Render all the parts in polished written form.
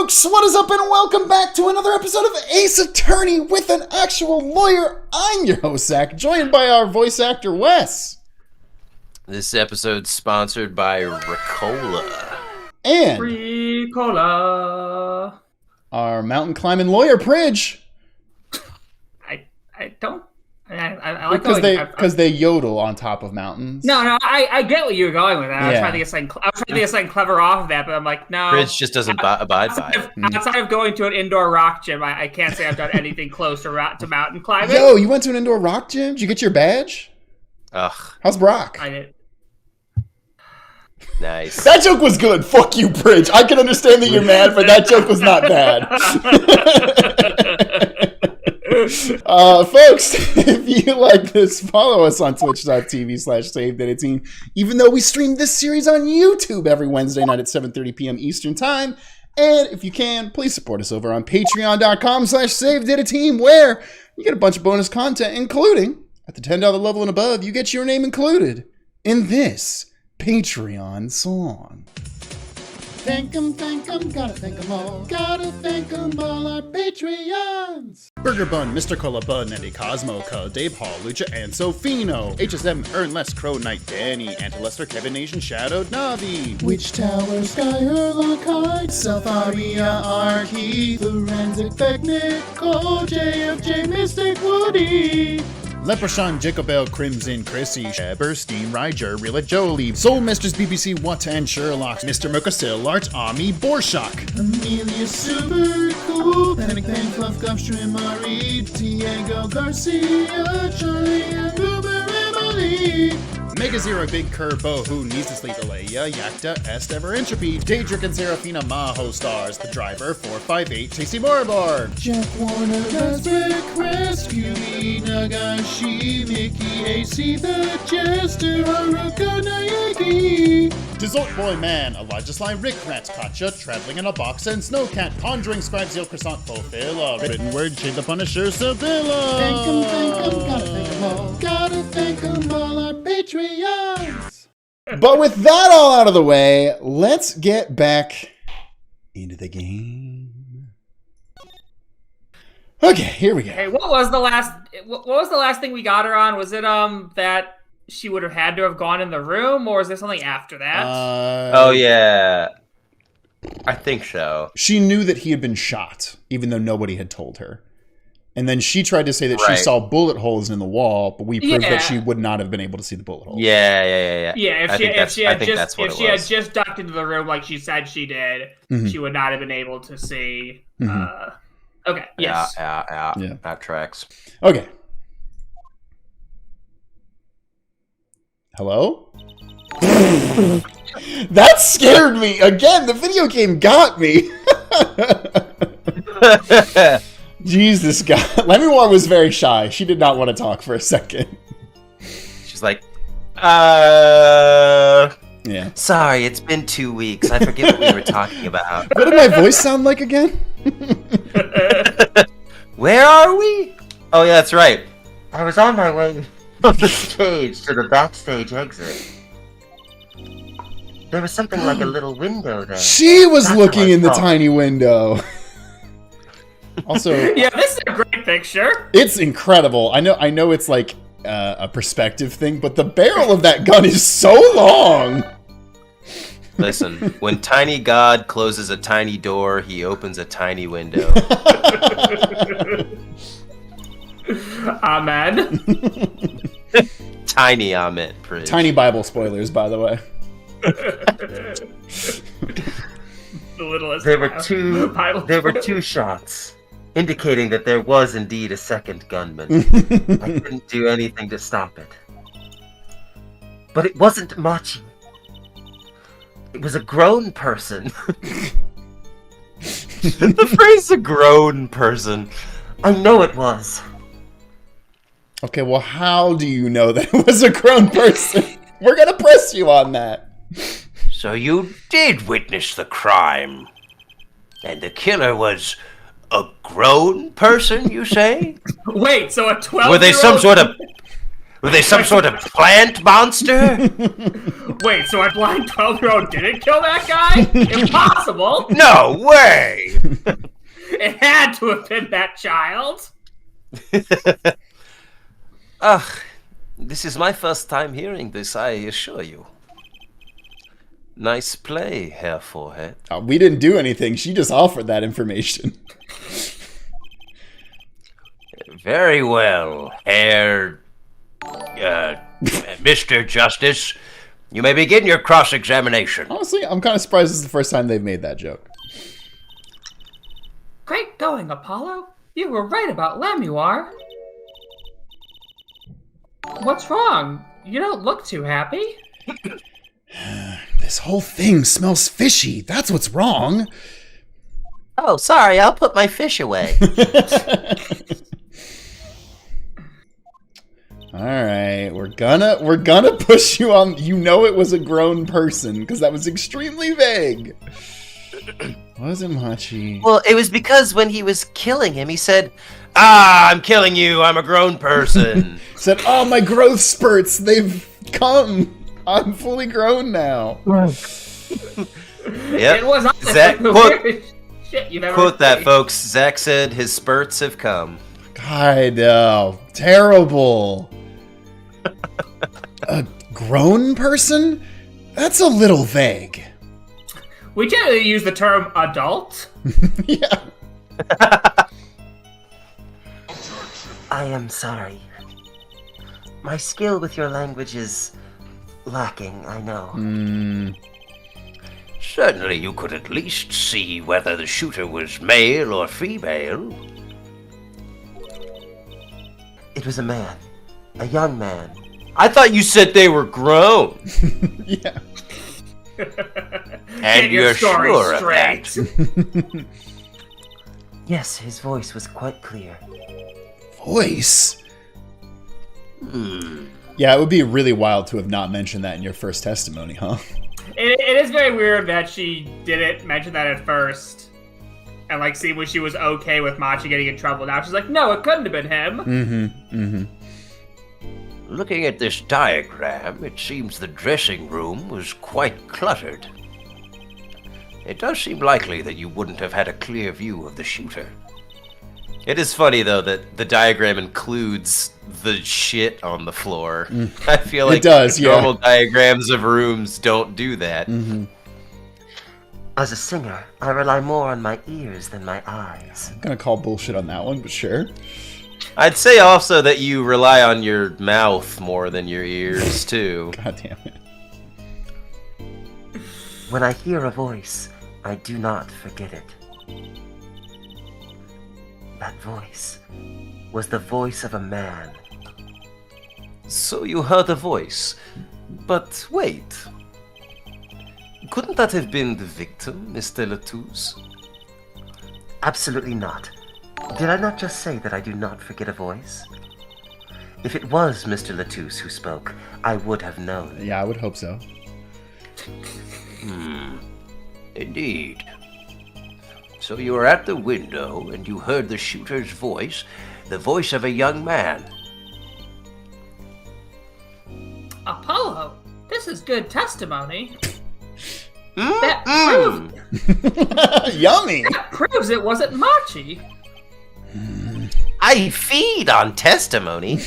folks, what is up and welcome back to another episode of Ace Attorney with an actual lawyer. I'm your host, Zach, joined by our voice actor, Wes. This episode's sponsored by Ricola. And Ricola. Our mountain climbing lawyer, Pridge. I like because they yodel on top of mountains. No, I get what you were going with that. I was trying to get something clever off of that, but I'm like, no. Pridge just doesn't abide by it. Outside of going to an indoor rock gym, I can't say I've done anything close to mountain climbing. Yo, you went to an indoor rock gym? Did you get your badge? Ugh. How's Brock? I did. Nice. That joke was good. Fuck you, Pridge. I can understand that you're mad, but that joke was not bad. Folks, if you like this, follow us on twitch.tv/SaveDataTeam. Even though we stream this series on YouTube every Wednesday night at 7:30 p.m. Eastern Time. And if you can, please support us over on patreon.com/SaveDataTeam, where you get a bunch of bonus content, including, at the $10 level and above, you get your name included in this Patreon song. Thank 'em, gotta thank 'em all. Gotta thank 'em all, our Patreons. Burger Bun, Mr. Cola Bun, Andy Cosmo, Dave Hall, Lucha, and Sofino. HSM, Ernless, Crow Knight, Danny, Antilester, Kevin Nation, Shadowed Navi. Witch Tower, Sky, Herlock, Hyde, Selfaria, Arky, Forensic, Becknick, Cole, JFJ, Mystic, Woody. Leprechaun, Jacobel, Crimson, Chrissy, Shebber, Steam, Ryger, Rilla Jolie, Soul Mistress, BBC, Wata, and Sherlock, Mr. Mochasil, Art, Ami, Borshak, Amelia, Super Cool, Panic Pen, Fluff, Guff, Shrimari, Diego Garcia, Charlie, and Uber, Emily. Mega Zero, Big Curbo, Who Needs to Sleep, Alea, Yakta, Estever, Entropy, Daedric and Serafina, Maho Stars, The Driver, 458, Tasty Barbar, Jack Warner, Raspberry Crest, Yumi, Nagashi, Mickey, AC, The Jester, Haruka, Nayagi, Dessert Boy Man, Elijah Sly, Rick Rat, Katja, Traveling in a Box, and Snowcat, Conjuring Scribe, Zeal Croissant, Fulfilla, Written Word, Shade the Punisher, Sevilla. Thank 'em, gotta thank 'em all, gotta thank 'em all, our Patreons. But with that all out of the way, let's get back into the game. Okay, here we go. Hey, what was the last thing we got her on? Was it that she would have had to have gone in the room, or is there something after that? Oh yeah, I think so. She knew that he had been shot, even though nobody had told her. And then she tried to say that she saw bullet holes in the wall, but we proved that she would not have been able to see the bullet holes. Yeah. Yeah, if she had just ducked into the room like she said she did, she would not have been able to see. Okay. Yes. Yeah. That tracks. Okay. Hello? That scared me. Again, the video game got me. Jesus God. Lamiroir was very shy. She did not want to talk for a second. She's like, yeah. Sorry, it's been 2 weeks. I forget what we were talking about. What did my voice sound like again? Where are we? Oh, yeah, that's right. I was on my way from the stage to the backstage exit. There was something like a little window there. She was looking in the tiny window. Also, yeah, this is a great picture. It's incredible. I know it's like a perspective thing, but the barrel of that gun is so long. Listen, when Tiny God closes a tiny door, he opens a tiny window. Amen. Tiny amen, Pridge. Tiny Bible spoilers, by the way. The littlest. There were two shots, indicating that there was indeed a second gunman. I didn't do anything to stop it. But it wasn't Machi. It was a grown person. The phrase "a grown person," I know it was. Okay, well, how do you know that it was a grown person? We're gonna press you on that. So you did witness the crime, and the killer was a grown person, you say? Wait, so a 12-year-old... Were they some sort of plant monster? Wait, so a blind 12-year-old didn't kill that guy? Impossible! No way! It had to have been that child. This is my first time hearing this, I assure you. Nice play, Herr Forehead. We didn't do anything. She just offered that information. Very well, Herr... Mr. Justice. You may begin your cross-examination. Honestly, I'm kind of surprised this is the first time they've made that joke. Great going, Apollo. You were right about Lamiroir. What's wrong? You don't look too happy. This whole thing smells fishy. That's what's wrong. Oh, sorry, I'll put my fish away. All right, we're gonna push you on. You know it was a grown person because that was extremely vague. Wasn't Machi? Well, it was because when he was killing him, he said, I'm killing you. I'm a grown person. Said, oh, my growth spurts. They've come. I'm fully grown now. Yep. It was Zach, shit you've ever quote that, seen. folks. Zach said his spurts have come. God, no. Terrible. A grown person? That's a little vague. We generally use the term adult. Yeah. I am sorry. My skill with your language is lacking, I know. Certainly you could at least see whether the shooter was male or female. It was a man. A young man. I thought you said they were grown. Yeah. And Get your you're story sure of straight. that? Yes, his voice was quite clear. Voice? Yeah, it would be really wild to have not mentioned that in your first testimony, huh? It is very weird that she didn't mention that at first. And, like, see when she was okay with Machi getting in trouble. Now she's like, no, it couldn't have been him. Looking at this diagram, it seems the dressing room was quite cluttered. It does seem likely that you wouldn't have had a clear view of the shooter. It is funny, though, that the diagram includes the shit on the floor. I feel like It does, normal diagrams of rooms don't do that. As a singer, I rely more on my ears than my eyes. I'm gonna call bullshit on that one, but sure. I'd say also that you rely on your mouth more than your ears, too. God damn it. When I hear a voice, I do not forget it. That voice was the voice of a man. So you heard a voice. But wait. Couldn't that have been the victim, Mr. Latouche? Absolutely not. Did I not just say that I do not forget a voice? If it was Mr. Latouche who spoke, I would have known. Yeah, I would hope so. Indeed. So you were at the window and you heard the shooter's voice, the voice of a young man. Apollo, this is good testimony. Mm-hmm. That proves Yummy! that proves it wasn't Machi. I feed on testimony.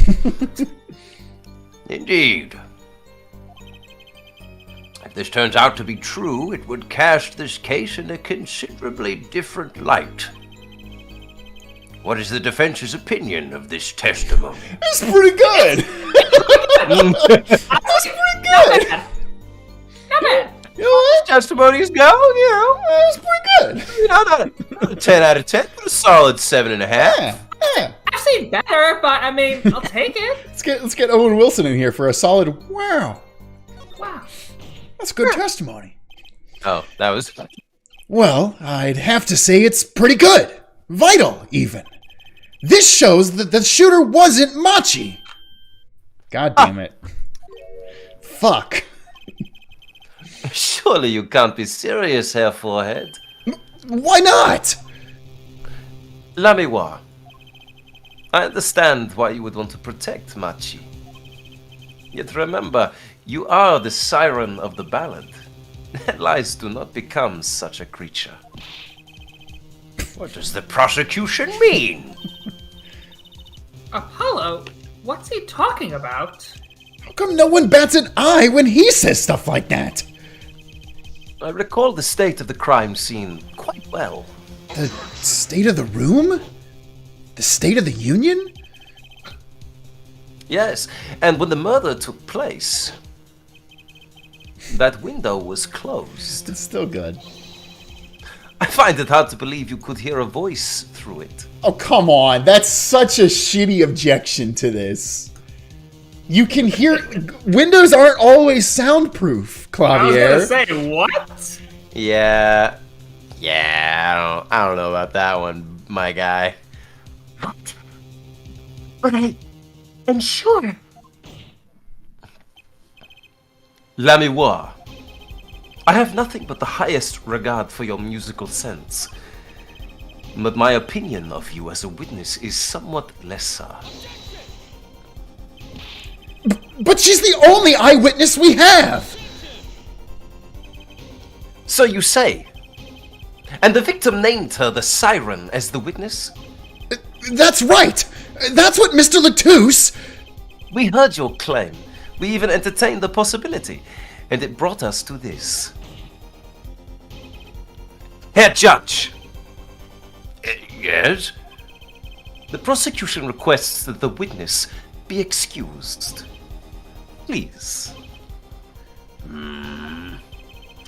Indeed. If this turns out to be true, it would cast this case in a considerably different light. What is the defense's opinion of this testimony? That's pretty good! That's pretty good! Not bad. You know what? Testimonies go, you know. That's pretty good! You know, not a 10 out of 10, but a solid 7.5. Yeah. I've seen better, but I mean, I'll take it. Let's get Owen Wilson in here for a solid wow. Wow. That's good testimony. Oh, that was... Well, I'd have to say it's pretty good. Vital, even. This shows that the shooter wasn't Machi. God damn it. Fuck. Surely you can't be serious, Herr Forehead. Why not? Lamiroir, I understand why you would want to protect Machi. Yet remember, you are the siren of the ballad. Lies do not become such a creature. What does the prosecution mean? Apollo, what's he talking about? How come no one bats an eye when he says stuff like that? I recall the state of the crime scene quite well. The state of the room? The state of the union? Yes, and when the murder took place, that window was closed. It's still good. I find it hard to believe you could hear a voice through it. Oh, come on. That's such a shitty objection to this. You can hear... Windows aren't always soundproof, Clavier. I was gonna say, what? Yeah, I don't know about that one, my guy. What? But I'm sure. Lamiroir, I have nothing but the highest regard for your musical sense, but my opinion of you as a witness is somewhat lesser. But she's the only eyewitness we have! So you say? And the victim named her the Siren as the witness? That's right! That's what Mr. Latouche... We heard your claim. We even entertained the possibility. And it brought us to this. Herr Judge! Yes? The prosecution requests that the witness be excused. Please. I'm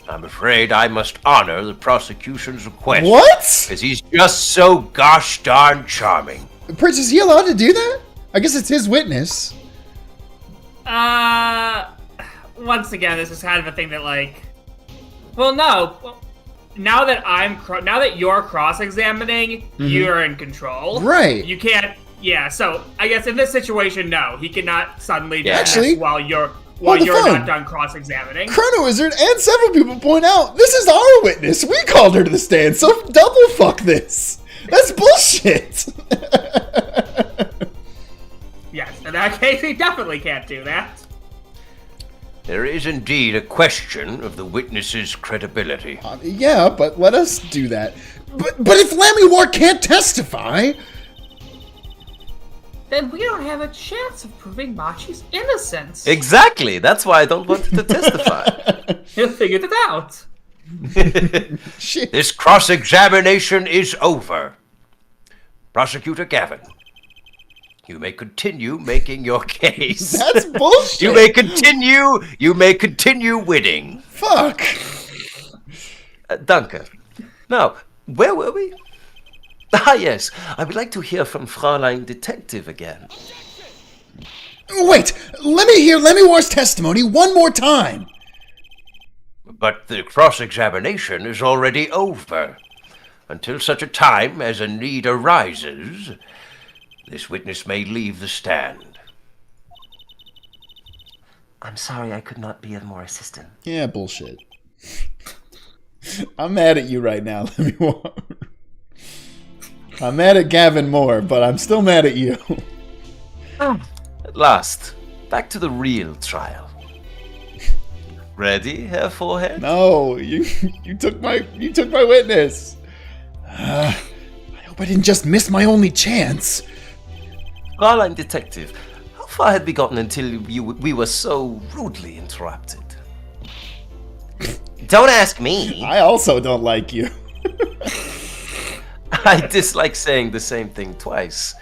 afraid I must honor the prosecution's request. What? Because he's just so gosh darn charming. Prince, is he allowed to do that? I guess it's his witness. Once again, this is kind of a thing that, like... Well, no. Now that you're cross-examining, you're in control. Right. You can't... Yeah, so I guess in this situation, no. He cannot suddenly do Actually, this while you're hold the phone. not done cross-examining. Chrono Wizard and several people point out, this is our witness. We called her to the stand, so double fuck this. That's bullshit. Yes, in that case, he definitely can't do that. There is indeed a question of the witness's credibility. Yeah, but let us do that. But if Lamiroir can't testify... Then we don't have a chance of proving Machi's innocence. Exactly! That's why I don't want him to testify. He'll figure it out. Shit. This cross-examination is over. Prosecutor Gavin, you may continue making your case. That's bullshit. You may continue winning. Fuck. Duncan. Now, where were we? Ah, yes. I would like to hear from Fräulein Detective again. Wait, let me hear Lamiroir's testimony one more time. But the cross-examination is already over. Until such a time as a need arises, this witness may leave the stand. I'm sorry I could not be of more assistance. Yeah, bullshit. I'm mad at you right now, Lamiroir. I'm mad at Gavin more, but I'm still mad at you. At last, back to the real trial. Ready, Herr Forehead? No, you took my witness. I hope I didn't just miss my only chance. Fräulein Detective, how far had we gotten until we were so rudely interrupted? Don't ask me. I also don't like you. I dislike saying the same thing twice.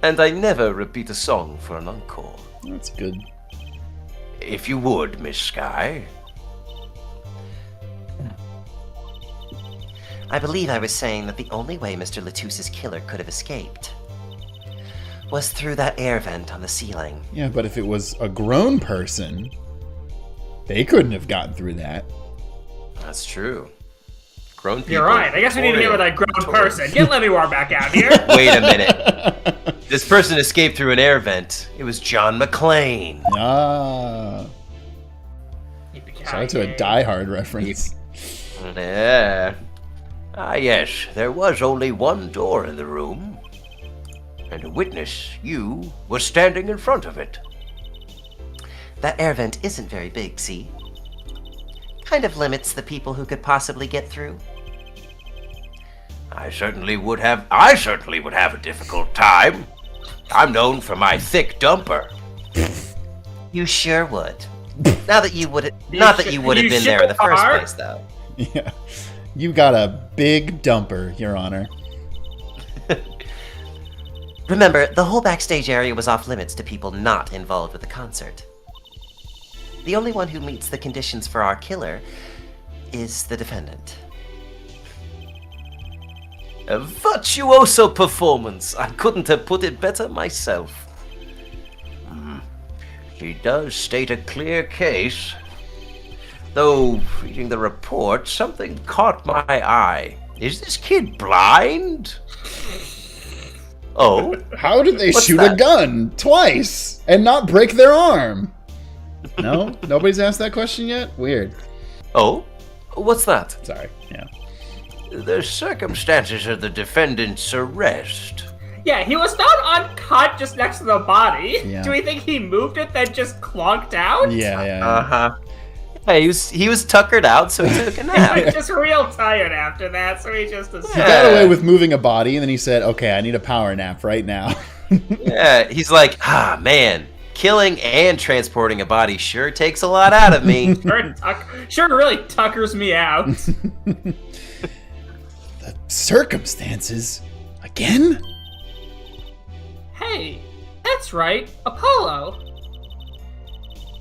And I never repeat a song for an encore. That's good. If you would, Miss Skye. I believe I was saying that the only way Mr. Latouche's killer could have escaped was through that air vent on the ceiling. Yeah, but if it was a grown person, they couldn't have gotten through that. That's true. Grown people. You're right. I guess we need to hear with that grown person. Get Lamiroir back out here. Wait a minute. This person escaped through an air vent. It was John McClane. Ah. Shout out to a Die Hard reference. Yeah. Ah, yes. There was only one door in the room. And a witness, you, was standing in front of it. That air vent isn't very big, see? Kind of limits the people who could possibly get through. I certainly would have a difficult time. I'm known for my thick dumper. You sure would. Not that you would have been there in the first place, though. Yeah. You got a big dumper, Your Honor. Remember, the whole backstage area was off limits to people not involved with the concert. The only one who meets the conditions for our killer is the defendant. A virtuoso performance. I couldn't have put it better myself. He does state a clear case. Though, reading the report, something caught my eye. Is this kid blind? Oh? How did they What's shoot that? a gun twice and not break their arm? No? Nobody's asked that question yet? Weird. Oh? What's that? Sorry. Yeah. The circumstances of the defendant's arrest. Yeah, he was not uncut just next to the body. Yeah. Do we think he moved it then just clonked out? Yeah. Uh-huh. Hey, he was tuckered out, so he took a He nap. was just real tired after that, so he just He assumed. got away with moving a body, and then he said, okay, I need a power nap right now. Yeah, he's like, man, killing and transporting a body sure takes a lot out of me. Sure really tuckers me out. The circumstances? Again? Hey, that's right, Apollo.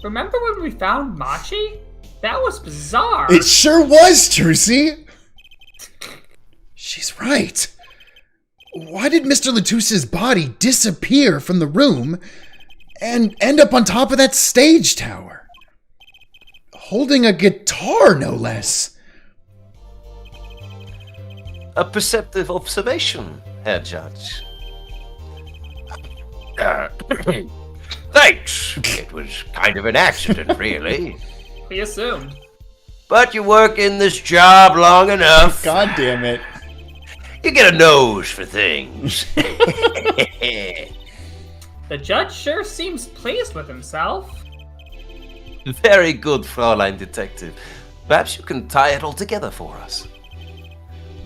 Remember when we found Machi? That was bizarre. It sure was, Trucy! She's right. Why did Mr. Latusse's body disappear from the room and end up on top of that stage tower? Holding a guitar, no less. A perceptive observation, Herr Judge. Thanks. It was kind of an accident, really. We assumed. But you work in this job long enough. God damn it. You get a nose for things. The judge sure seems pleased with himself. Very good, Fraulein Detective. Perhaps you can tie it all together for us.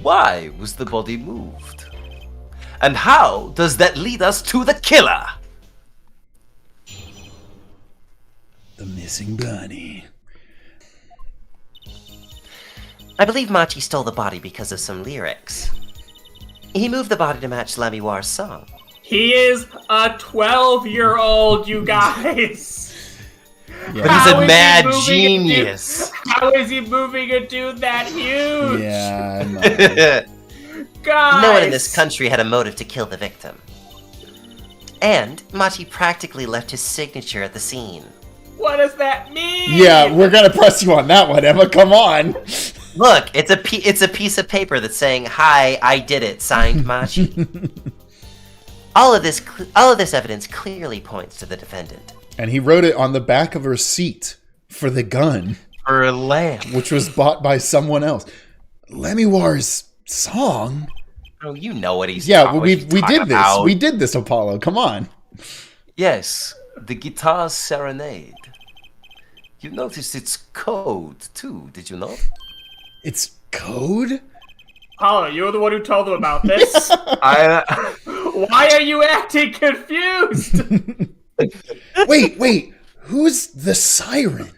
Why was the body moved? And how does that lead us to the killer? The missing bunny. I believe Machi stole the body because of some lyrics. He moved the body to match Lamiroir's song. He is a 12-year-old, you guys. Yeah. But he's How a is mad he moving genius. How is he moving a dude that huge? Yeah, I know. Guys. No one in this country had a motive to kill the victim. And Machi practically left his signature at the scene. What does that mean? Yeah, we're gonna press you on that one, Emma. Come on. Look, it's a piece of paper that's saying, "Hi, I did it," signed Machi. All of this evidence clearly points to the defendant. And he wrote it on the back of her seat for the gun, For a lamp. which was bought by someone else. Lamiroir's song? Oh, you know what he's Yeah, talking we did this. about. We did this, Apollo. Come on. Yes, the guitar serenade. You noticed its code, too, did you not? It's code? Apollo, you're the one who told them about this. Why are you acting confused? Wait. Who's the siren?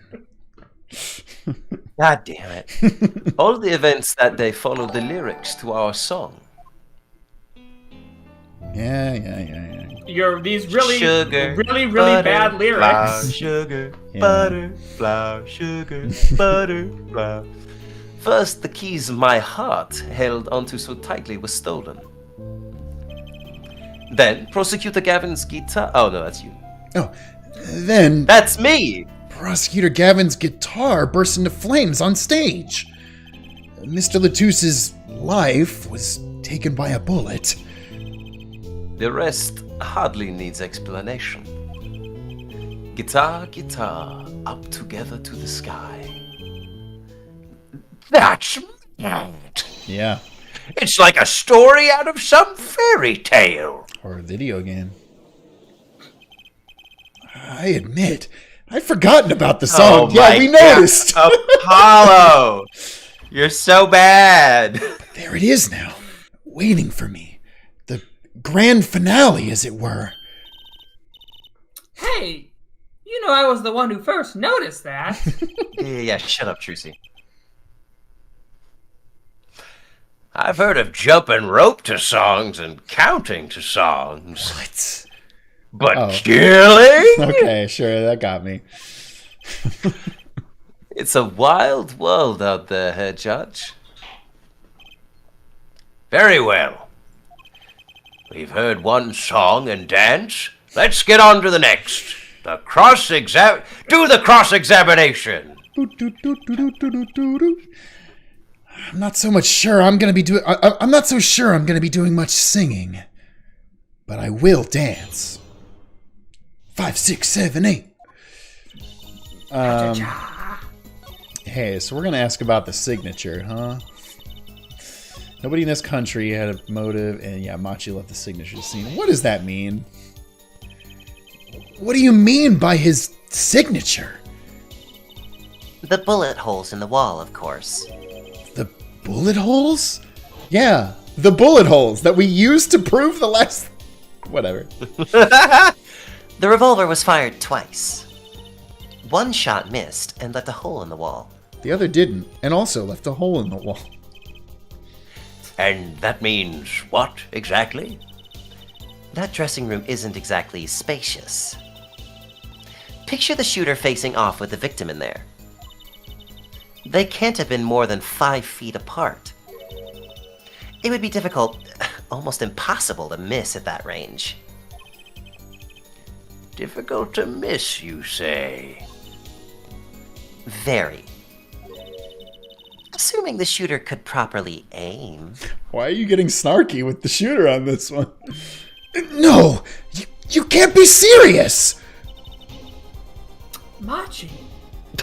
God damn it. All the events that day followed the lyrics to our song. Yeah. You're these really, Sugar, really butter, bad flour, lyrics. sugar, Yeah. butter, flour, sugar, butter, flour. First, the keys my heart held onto so tightly were stolen. Then, Prosecutor Gavin's guitar. Oh, no, that's you. Oh, then That's me! Prosecutor Gavin's guitar burst into flames on stage. Mr. Latusse's life was taken by a bullet. The rest hardly needs explanation. Guitar, up together to the sky. That's mad. Yeah. It's like a story out of some fairy tale. Or a video game. I admit, I'd forgotten about the song. Yeah, my we God. noticed. Apollo! You're so bad. There it is now. waiting for me. The grand finale, as it were. Hey, you know I was the one who first noticed that. Yeah, shut up, Trucy. I've heard of jumping rope to songs and counting to songs. What? But killing? Okay, sure, that got me. It's a wild world out there, Herr Judge. Very well. We've heard one song and dance. Let's get on to the next. Do the cross-examination. I'm not so sure I'm gonna be doing much singing, but I will dance. 5, 6, 7, 8. Hey, so we're gonna ask about the signature, huh? Nobody in this country had a motive, and yeah, Machi left the signature scene. What does that mean? What do you mean by his signature? The bullet holes in the wall, of course. The bullet holes? Yeah, the bullet holes that we used to prove the last... Whatever. The revolver was fired twice. One shot missed and left a hole in the wall. The other didn't, and also left a hole in the wall. And that means what, exactly? That dressing room isn't exactly spacious. Picture the shooter facing off with the victim in there. They can't have been more than 5 feet apart. It would be difficult, almost impossible, to miss at that range. Difficult to miss, you say? Very. Assuming the shooter could properly aim. Why are you getting snarky with the shooter on this one? No! You can't be serious! Machi,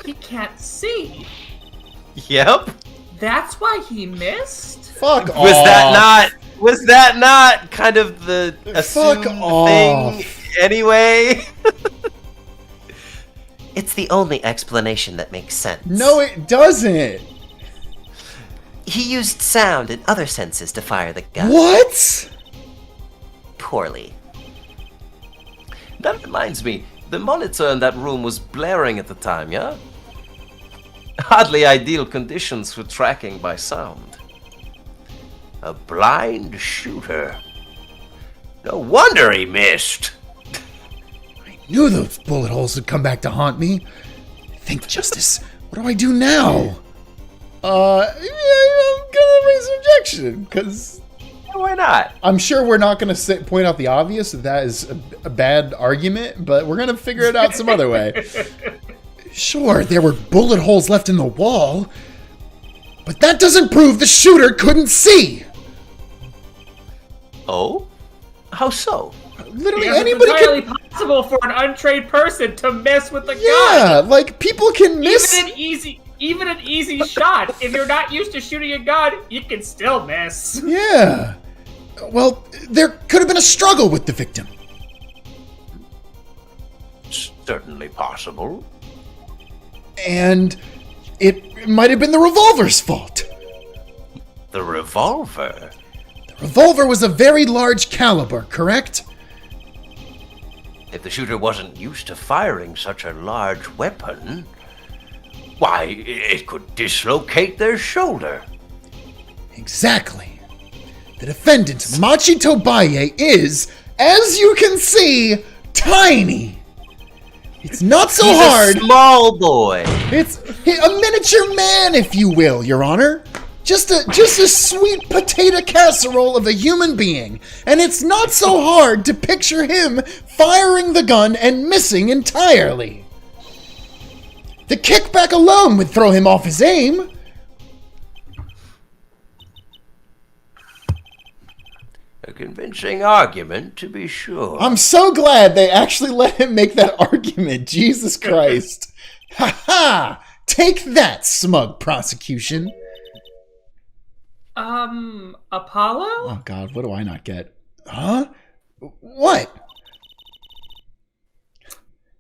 he can't see. Yep. That's why he missed? Fuck off! Was that not kind of the assumed thing anyway? It's the only explanation that makes sense. No, it doesn't! He used sound and other senses to fire the gun. What? Poorly. That reminds me, the monitor in that room was blaring at the time, yeah? Hardly ideal conditions for tracking by sound. A blind shooter. No wonder he missed. I knew those bullet holes would come back to haunt me. Think, Justice, what do I do now? I'm gonna raise an objection, because... Why not? I'm sure we're not gonna point out the obvious, that is a bad argument, but we're gonna figure it out some other way. Sure, there were bullet holes left in the wall, but that doesn't prove the shooter couldn't see! Oh? How so? Literally Because anybody it's entirely can... possible for an untrained person to miss with the gun. Yeah, like, people can miss... Even an easy shot. If you're not used to shooting a gun, you can still miss. Yeah. Well, there could have been a struggle with the victim. Certainly possible. And it might have been the revolver's fault. The revolver? The revolver was a very large caliber, correct? If the shooter wasn't used to firing such a large weapon, why, it could dislocate their shoulder. Exactly. The defendant, Machi Tobaye, is, as you can see, tiny. It's not so He's hard. a small boy. It's a miniature man, if you will, Your Honor. Just a sweet potato casserole of a human being. And it's not so hard to picture him firing the gun and missing entirely. The kickback alone would throw him off his aim. A convincing argument, to be sure. I'm so glad they actually let him make that argument. Jesus Christ. Ha ha! Take that, smug prosecution. Apollo? Oh God, what do I not get? Huh? What?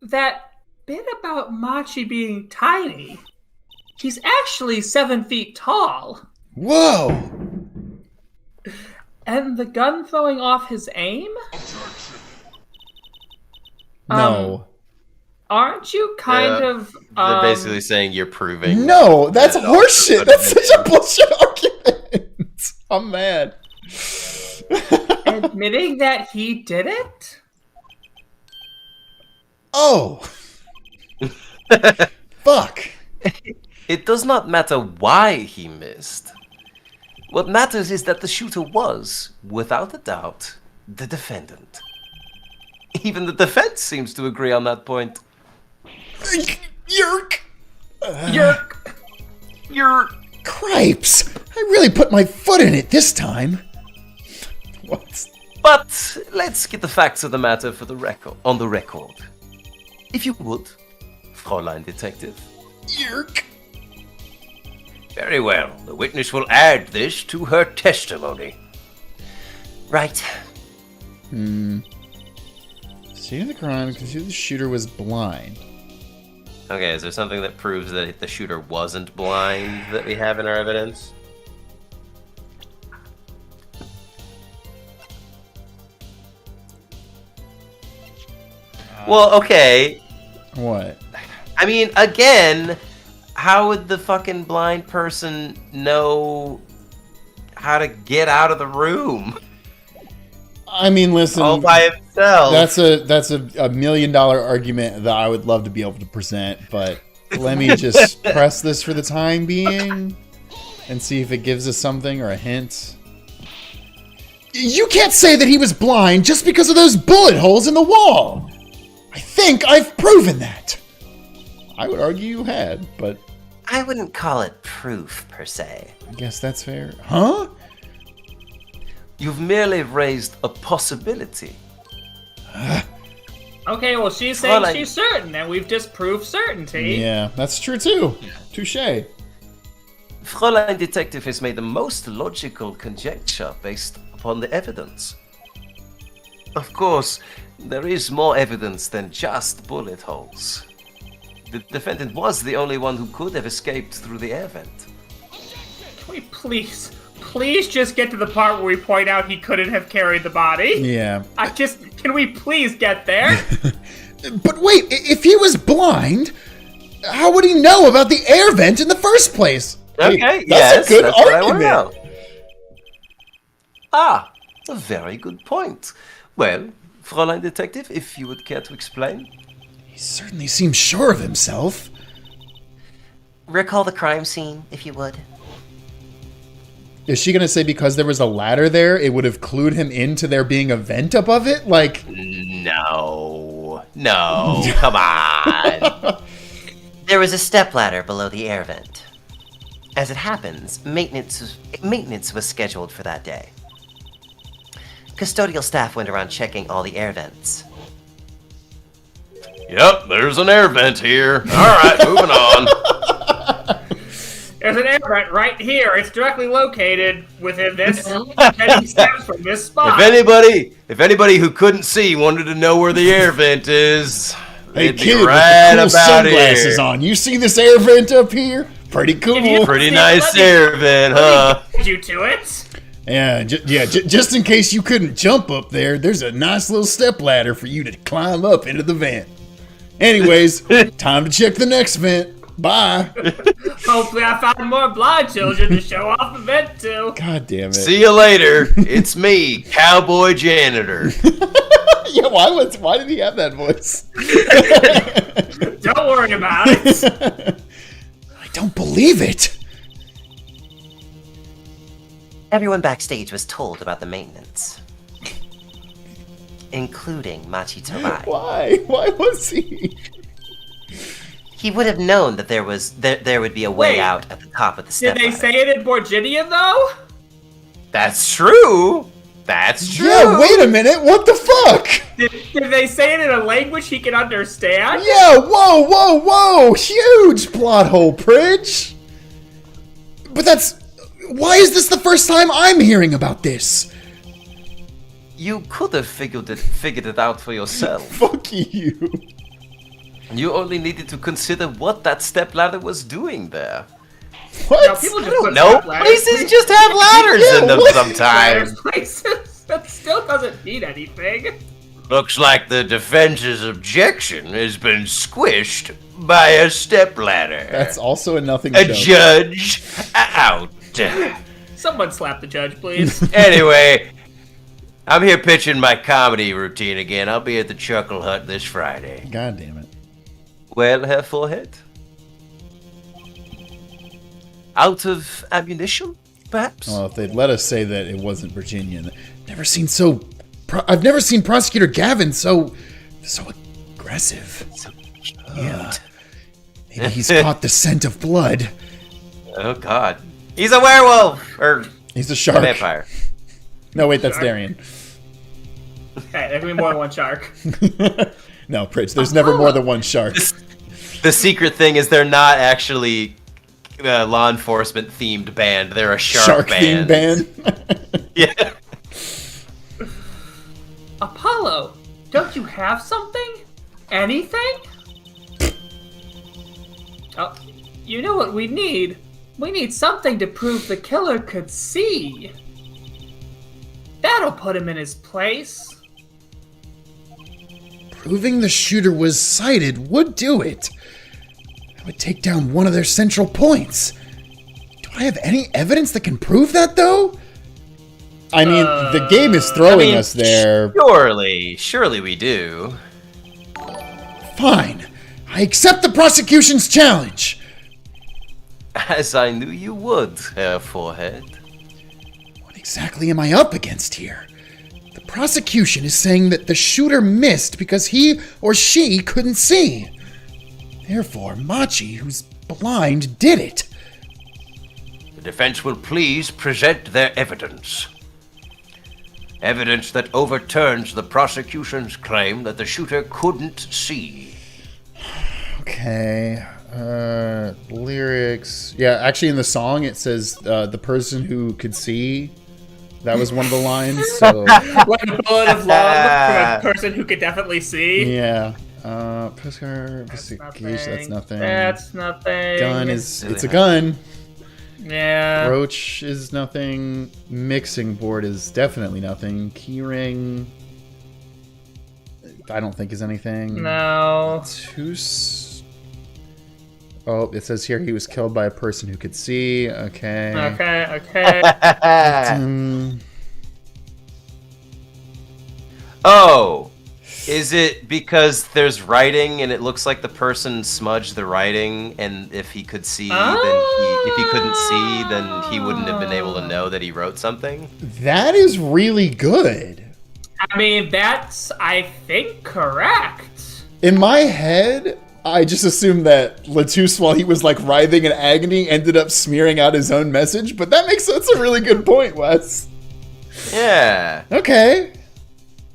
That bit about Machi being tiny. He's actually 7 feet tall. Whoa! And the gun throwing off his aim? No. Aren't you kind of They're basically saying you're proving. No, that's that horseshit. That's such a bullshit argument. I'm mad. admitting that he did it? Oh. Fuck. It does not matter why he missed. What matters is that the shooter was, without a doubt, the defendant. Even the defense seems to agree on that point. Yerk. Yerk. You're... Cripes. I really put my foot in it this time. What? But let's get the facts of the matter for the record, on the record. If you would, Fräulein Detective. Yerk. Very well. The witness will add this to her testimony. Right. Scene of the crime because the shooter was blind. Okay, is there something that proves that the shooter wasn't blind that we have in our evidence? Well, okay. What? I mean, again, how would the fucking blind person know how to get out of the room I mean, listen. all by himself? That's a $1 million argument that I would love to be able to present, but let me just press this for the time being and see if it gives us something or a hint. You can't say that he was blind just because of those bullet holes in the wall. I think I've proven that. I would argue you had, but I wouldn't call it proof, per se. I guess that's fair. Huh? You've merely raised a possibility. Okay, well, she's saying Fräulein- she's certain, and we've disproved certainty. Yeah, that's true too. Touche. Fräulein Detective has made the most logical conjecture based upon the evidence. Of course, there is more evidence than just bullet holes. The defendant was the only one who could have escaped through the air vent. Can we please just get to the part where we point out he couldn't have carried the body? Yeah. Can we please get there? But wait, if he was blind, how would he know about the air vent in the first place? Okay, Hey, yes, that's a good that's what I want to argument. know. Ah, a very good point. Well, Fräulein Detective, if you would care to explain. He certainly seems sure of himself. Recall the crime scene, if you would. Is she gonna say because there was a ladder there, it would have clued him into there being a vent above it? Like, No, come on. There was a stepladder below the air vent. As it happens, maintenance was scheduled for that day. Custodial staff went around checking all the air vents. Yep, there's an air vent here. All right, moving on. There's an air vent right here. It's directly located within this 10 steps from this spot. If anybody who couldn't see wanted to know where the air vent is, hey they'd be kid right with the cool about sunglasses here. on. You see this air vent up here? Pretty cool. Pretty nice air vent, huh? Let me you to it. Yeah, just in case you couldn't jump up there, there's a nice little step ladder for you to climb up into the vent. Anyways, time to check the next vent. Bye. Hopefully I find more blind children to show off the vent to. God damn it. See you later. It's me, cowboy janitor. Yeah, why did he have that voice? Don't worry about it. I don't believe it. Everyone backstage was told about the maintenance. Including Machi Tobai. Why? Why was he? He would have known that there would be a way Wait. out at the top of the Did step they ladder. say it in Borginia, though? That's true. That's true. Yeah, wait a minute. What the fuck? Did they say it in a language he can understand? Yeah, whoa. Huge plot hole, Pridge. But why is this the first time I'm hearing about this? You could have figured it out for yourself. Fuck you. You only needed to consider what that stepladder was doing there. What? No, people just put No, slap ladders. places just have ladders in them sometimes. Ladders places. That still doesn't mean anything. Looks like the defense's objection has been squished by a stepladder. That's also a nothing a joke. judge out. Someone slap the judge, please. Anyway, I'm here pitching my comedy routine again. I'll be at the Chuckle Hut this Friday. God damn it. Well, Herr Forehead? Out of ammunition, perhaps? Well, if they'd let us say that it wasn't Virginia, I've never seen Prosecutor Gavin so aggressive. So Yeah. Maybe he's caught the scent of blood. Oh, God. He's a werewolf! Or He's a a shark. vampire. No, wait, that's Shark. Darian. Hey, there can be more than one shark. No, Pritch, there's never more than one shark. The secret thing is they're not actually a law enforcement themed band. They're a shark Themed band. Yeah. Apollo, don't you have something? Anything? Oh, you know what we need? We need something to prove the killer could see. That'll put him in his place. Proving the shooter was sighted would do it. That would take down one of their central points. Do I have any evidence that can prove that, though? I mean, the game is throwing us there. Surely we do. Fine. I accept the prosecution's challenge. As I knew you would, Herr Forehead. What exactly am I up against here? The prosecution is saying that the shooter missed because he or she couldn't see. Therefore, Machi, who's blind, did it. The defense will please present their evidence. Evidence that overturns the prosecution's claim that the shooter couldn't see. Okay. Lyrics. Yeah, actually in the song it says the person who could see. That was one of the lines. So Like a bullet of love from a person who could definitely see. yeah. Postcard investigation. That's nothing. That's nothing. Gun is it's a gun. Yeah. Roach is nothing. Mixing board is definitely nothing. Keyring I don't think is anything. No. Oh, it says here he was killed by a person who could see. Okay. Okay. Oh, is it because there's writing and it looks like the person smudged the writing, and if he could see, if he couldn't see, then he wouldn't have been able to know that he wrote something? That is really good. I mean, that's, I think, correct. In my head, I just assumed that Latouche, while he was like writhing in agony, ended up smearing out his own message, but that's a really good point, Wes. Yeah. Okay.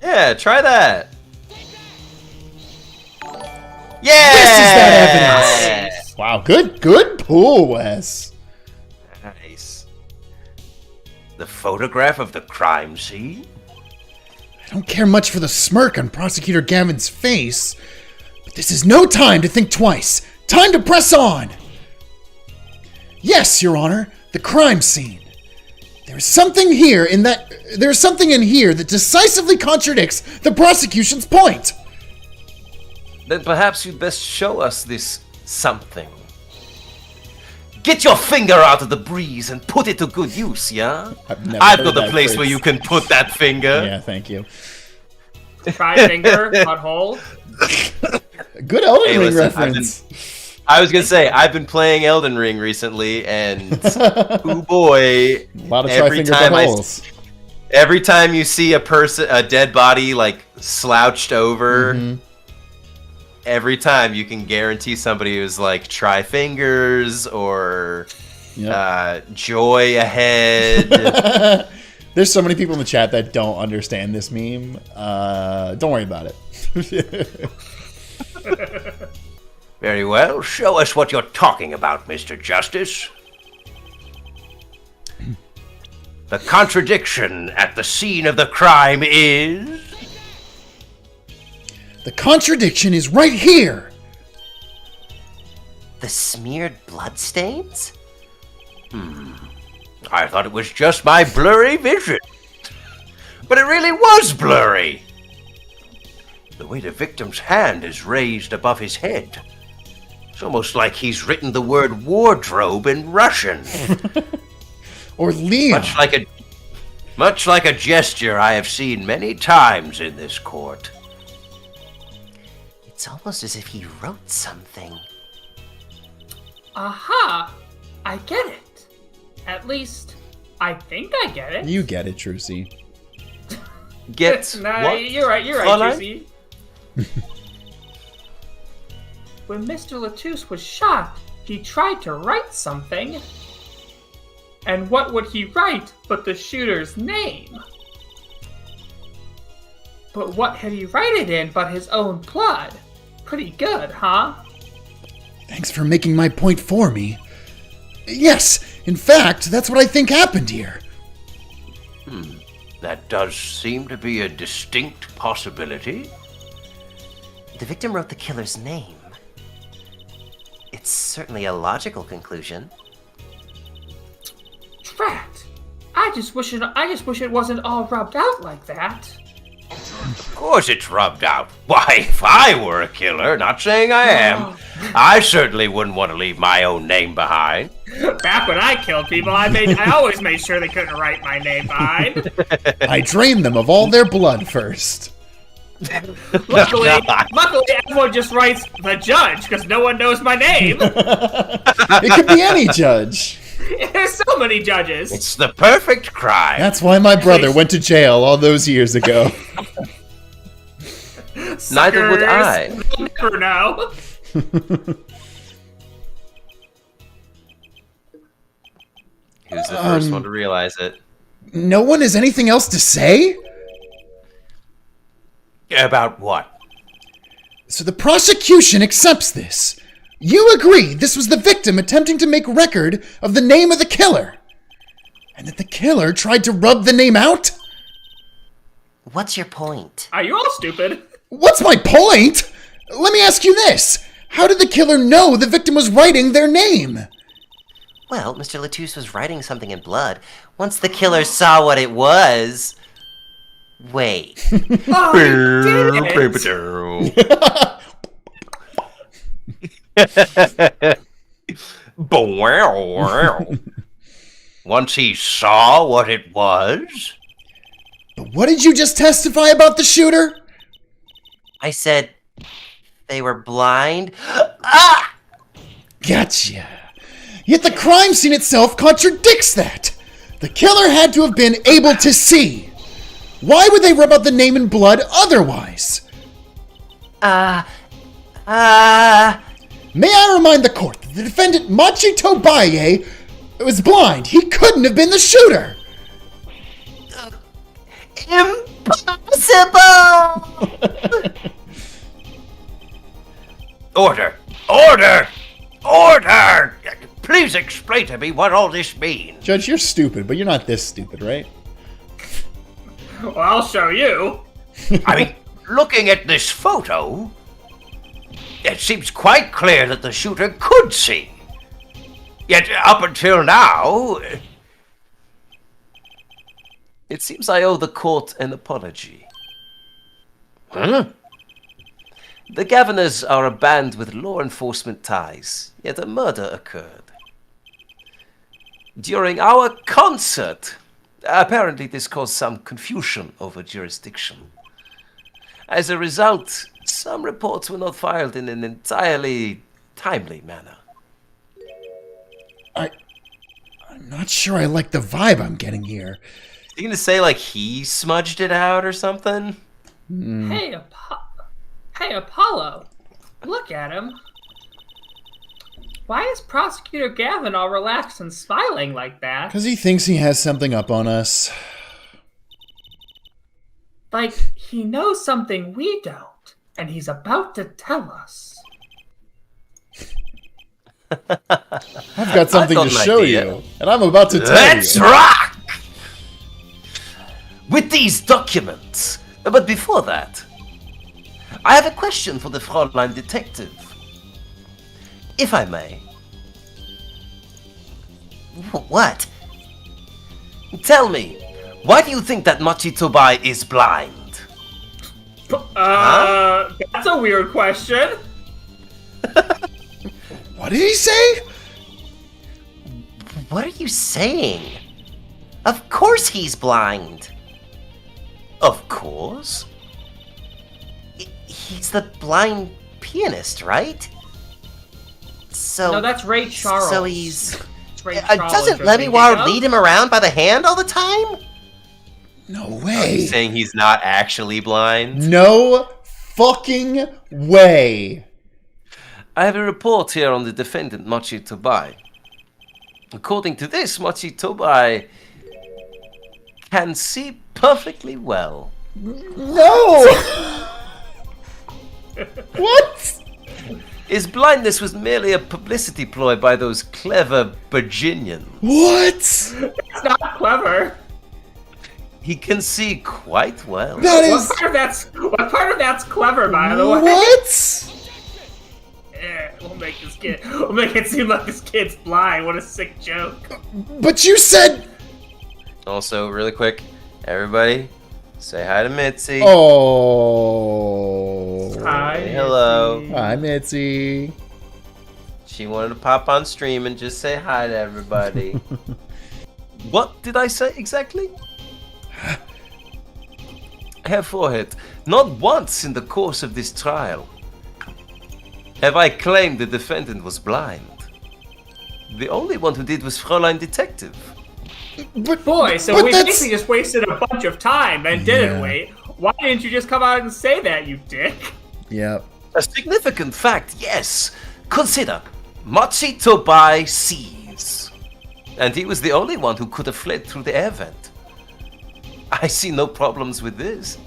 Yeah, try that. Yeah! This is that evidence. Wow, good pull, Wes. Nice. The photograph of the crime scene? I don't care much for the smirk on Prosecutor Gavin's face, but this is no time to think twice. Time to press on. Yes, Your Honor, the crime scene. There's something in here that decisively contradicts the prosecution's point. Then perhaps you'd best show us this something. Get your finger out of the breeze and put it to good use, yeah? I've got a place where you can put that finger. Yeah, thank you. Try finger, butthole. Good Elden Ring listen, reference. I was gonna say, I've been playing Elden Ring recently, and oh boy, A lot of tri-finger buttholes. every time you see a dead body like slouched over, every time you can guarantee somebody who's like try fingers or joy ahead. There's so many people in the chat that don't understand this meme. Don't worry about it. Very well, show us what you're talking about, Mr. Justice. The contradiction at the scene of the crime is... The contradiction is right here. The smeared bloodstains? I thought it was just my blurry vision. But it really was blurry. The way the victim's hand is raised above his head. It's almost like he's written the word wardrobe in Russian. Or Leon. Much like a gesture I have seen many times in this court. It's almost as if he wrote something. Aha! I get it. At least, I think I get it. You get it, Trucy. Get Nah, what? you're right, Fräulein? Juicy. When Mr. Latouche was shot, he tried to write something. And what would he write but the shooter's name? But what had he write it in but his own blood? Pretty good, huh? Thanks for making my point for me. Yes, in fact, that's what I think happened here. That does seem to be a distinct possibility. The victim wrote the killer's name. It's certainly a logical conclusion. Drat! I just wish it wasn't all rubbed out like that. Of course it's rubbed out. Why, if I were a killer, not saying I am, I certainly wouldn't want to leave my own name behind. Back when I killed people, I always made sure they couldn't write my name behind. I drained them of all their blood first. Luckily, everyone just writes the judge because no one knows my name. It could be any judge. There's so many judges. It's the perfect crime. That's why my brother went to jail all those years ago. Neither would I. They'll never know. Who's the first one to realize it? No one has anything else to say? About what? So the prosecution accepts this. You agree this was the victim attempting to make record of the name of the killer? And that the killer tried to rub the name out? What's your point? Are you all stupid? What's my point? Let me ask you this. How did the killer know the victim was writing their name? Well, Mr. Latouche was writing something in blood. Once the killer saw what it was... Wait. Oh, I did it. Once he saw what it was? But what did you just testify about the shooter? I said they were blind. Ah! Gotcha. Yet the crime scene itself contradicts that. The killer had to have been able to see. Why would they rub out the name in blood otherwise? May I remind the court that the defendant Machi Tobaye was blind. He couldn't have been the shooter. Impossible! Order! Order! Order! Please explain to me what all this means. Judge, you're stupid, but you're not this stupid, right? Well, I'll show you. I mean, looking at this photo, it seems quite clear that the shooter could see. Yet, up until now... It seems I owe the court an apology. Huh? The Governors are a band with law enforcement ties, yet a murder occurred. During our concert, apparently this caused some confusion over jurisdiction. As a result, some reports were not filed in an entirely timely manner. I'm not sure I like the vibe I'm getting here. You gonna say like he smudged it out or something? Hey, Apollo. Look at him. Why is Prosecutor Gavin all relaxed and smiling like that? Because he thinks he has something up on us. Like, he knows something we don't, and he's about to tell us. I've got something got to an show idea. you, and I'm about to tell Let's you. rock! With these documents. But before that, I have a question for the Fräulein Detective. If I may. What? Tell me, why do you think that Machitobai is blind? That's a weird question. What did he say? What are you saying? Of course he's blind. Of course. He's the blind pianist, right? So No, that's Ray Charles. So he's. It's Ray Charles Doesn't you're thinking Lamiroir of. lead him around by the hand all the time? No Are you way. saying he's not actually blind? No fucking way. I have a report here on the defendant, Machitobai. According to this, Machitobai can see perfectly well. No. What? His blindness was merely a publicity ploy by those clever Virginians. What? It's not clever. He can see quite well. That What is. part of that's clever, by the way? What? We'll make it seem like this kid's blind. What a sick joke. But you said. Also, really quick, everybody, say hi to Mitzi. Oh. Hi. Say hello. Hi, Mitzi. She wanted to pop on stream and just say hi to everybody. What did I say exactly? Herr Forehead, not once in the course of this trial have I claimed the defendant was blind. The only one who did was Fräulein Detective. But Boy, so but we that's- basically just wasted a bunch of time and didn't Yeah. wait. Why didn't you just come out and say that, you dick? Yep. A significant fact, yes. Consider, Machitobai sees. And he was the only one who could have fled through the air vent. I see no problems with this.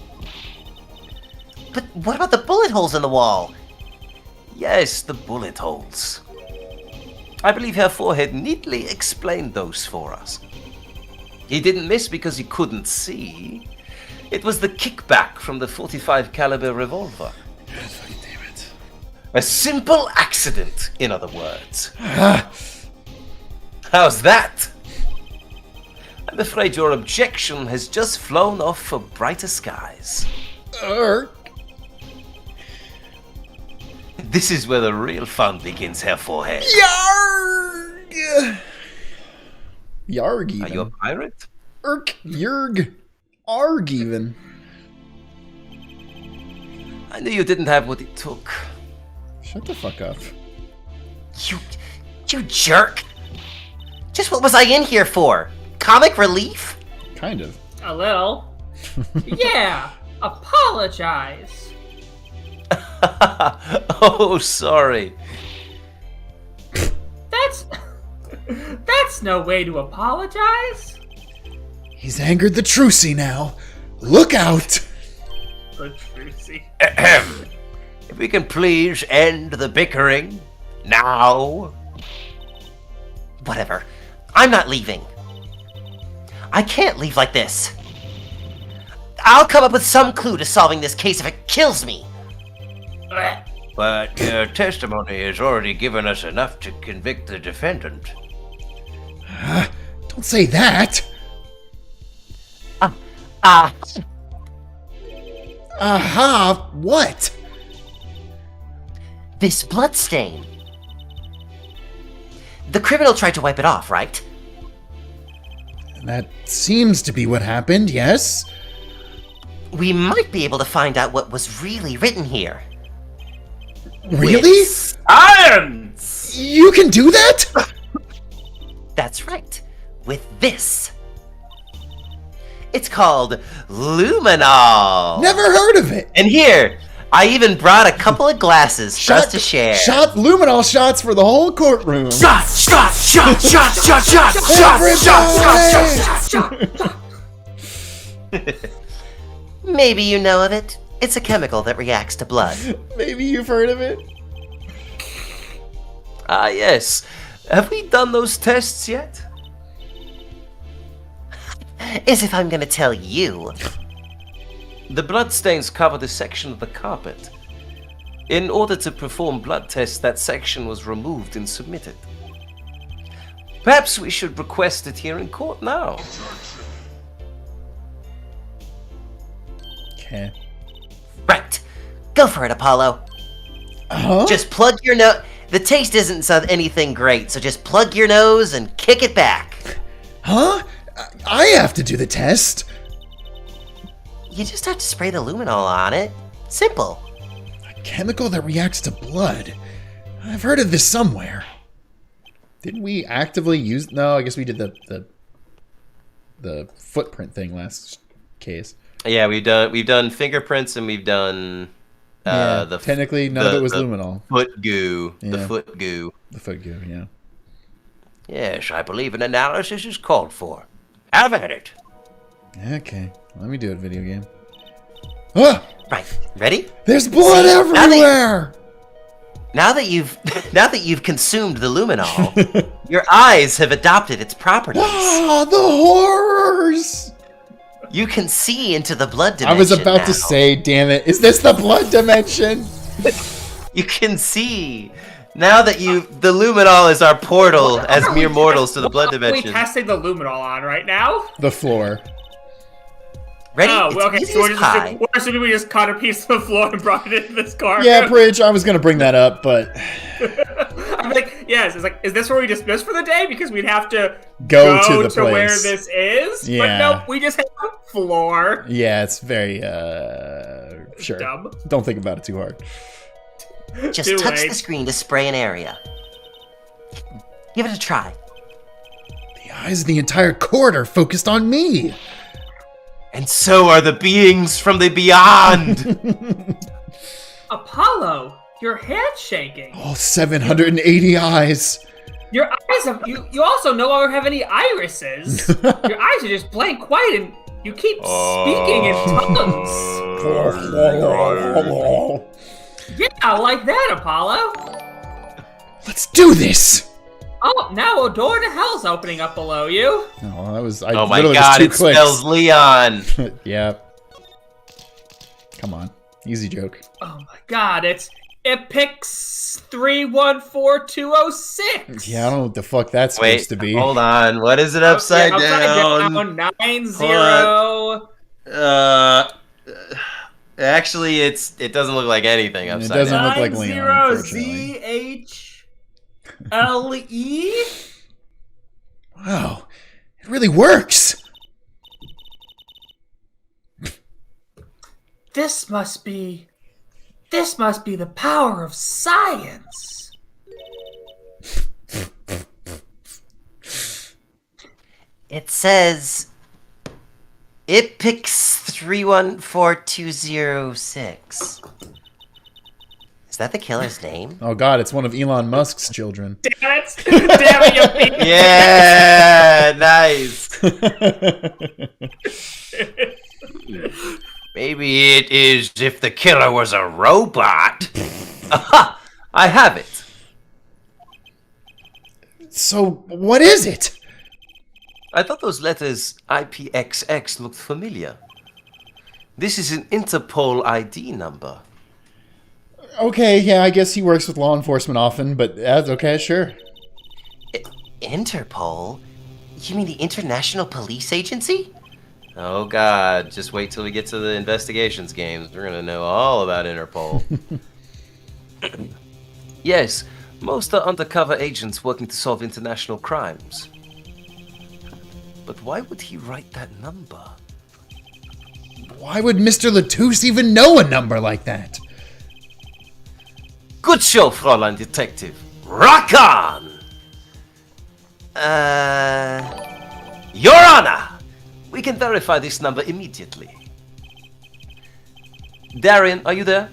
But what about the bullet holes in the wall? Yes, the bullet holes. I believe Herr Forehead neatly explained those for us. He didn't miss because he couldn't see. It was the kickback from the 45 caliber revolver. Fucking damn it. A simple accident, in other words. How's that? I'm afraid your objection has just flown off for brighter skies. This is where the real fun begins, Herr Forehead. Yarg! Yarg even. Are you a pirate? Irk, Yerg, Arg even. I knew you didn't have what it took. Shut the fuck up. You jerk! Just what was I in here for? Comic relief? Kind of. A little. Yeah, apologize. Oh, sorry. That's no way to apologize. He's angered the Trucy now. Look out! The Trucy. If we can please end the bickering now. Whatever. I'm not leaving. I can't leave like this. I'll come up with some clue to solving this case if it kills me. But your testimony has already given us enough to convict the defendant. Don't say that! Aha! What? This bloodstain. The criminal tried to wipe it off, right? That seems to be what happened, yes? We might be able to find out what was really written here. Really? Science! You can do that? That's right. With this. It's called luminol. Never heard of it! And here, I even brought a couple of glasses for us to share. Shot luminol shots for the whole courtroom. Maybe you know of it. It's a chemical that reacts to blood. Maybe you've heard of it. Ah, yes. Have we done those tests yet? As if I'm gonna tell you. The bloodstains covered a section of the carpet. In order to perform blood tests, that section was removed and submitted. Perhaps we should request it here in court now. Okay. Right. Go for it, Apollo. Huh? Just plug your nose. The taste isn't anything great, so just plug your nose and kick it back. Huh? I have to do the test. You just have to spray the luminol on it. Simple. A chemical that reacts to blood. I've heard of this somewhere. Didn't we actively use... No, I guess we did the footprint thing last case. Yeah, we've done fingerprints and we've done technically none of it was luminol. Foot goo. Yeah. The foot goo. The foot goo, yeah. Yes, I believe an analysis is called for. Have at it. Okay, let me do it, video game. Ah! Right. Ready? There's blood everywhere! Now that you've consumed the luminol, your eyes have adopted its properties. Ah, the horrors! You can see into the blood dimension. I was about now. to say, damn it, is this the blood dimension? You can see. Now that the luminol is our portal as mere mortals to the blood What are we dimension. testing the luminol on right now? The floor. Ready? Oh, It's okay. easy So as pie. we're assuming we just cut a piece of the floor and brought it into this car. Yeah, Bridge, I was gonna bring that up, but I'm like, yes. It's like, is this where we dismiss for the day? Because we'd have to Go to the place. where this is. Yeah. But nope, we just have a floor. yeah, it's very, sure. Dumb. Don't think about it too hard. Just Too touch late. the screen to spray an area. Give it a try. The eyes of the entire court are focused on me. And so are the beings from the beyond. Apollo, your hand's shaking. All 780 eyes. Your eyes have you also no longer have any irises. Your eyes are just blank white and you keep speaking in tongues. Yeah, like that, Apollo. Let's do this. Oh, now a door to hell's opening up below you. Oh, that was. Oh my literally god, just it 2 clicks. spells Leon. Yeah. Come on, easy joke. Oh my god, it picks 314206. Yeah, I don't know what the fuck that's supposed Wait, to be. hold on. What is it upside down? 90. Actually, it doesn't look like anything upside doesn't down. look like Leon, unfortunately. ZHLE? Wow, it really works. This must be the power of science. It says it picks 314206. Is that the killer's name? Oh god, it's one of Elon Musk's children. Damn it! Damn it, you beat me. Yeah, nice. Maybe it is if the killer was a robot. Aha! I have it. So, what is it? I thought those letters IPXX looked familiar. This is an Interpol ID number. Okay, yeah, I guess he works with law enforcement often, but that's okay, sure. Interpol? You mean the International Police Agency? Oh god, just wait till we get to the investigations games. We're gonna know all about Interpol. Yes, most are undercover agents working to solve international crimes. But why would he write that number? Why would Mr. Latouche even know a number like that? Good show, Fräulein Detective. Rock on! Your Honor! We can verify this number immediately. Darian, are you there?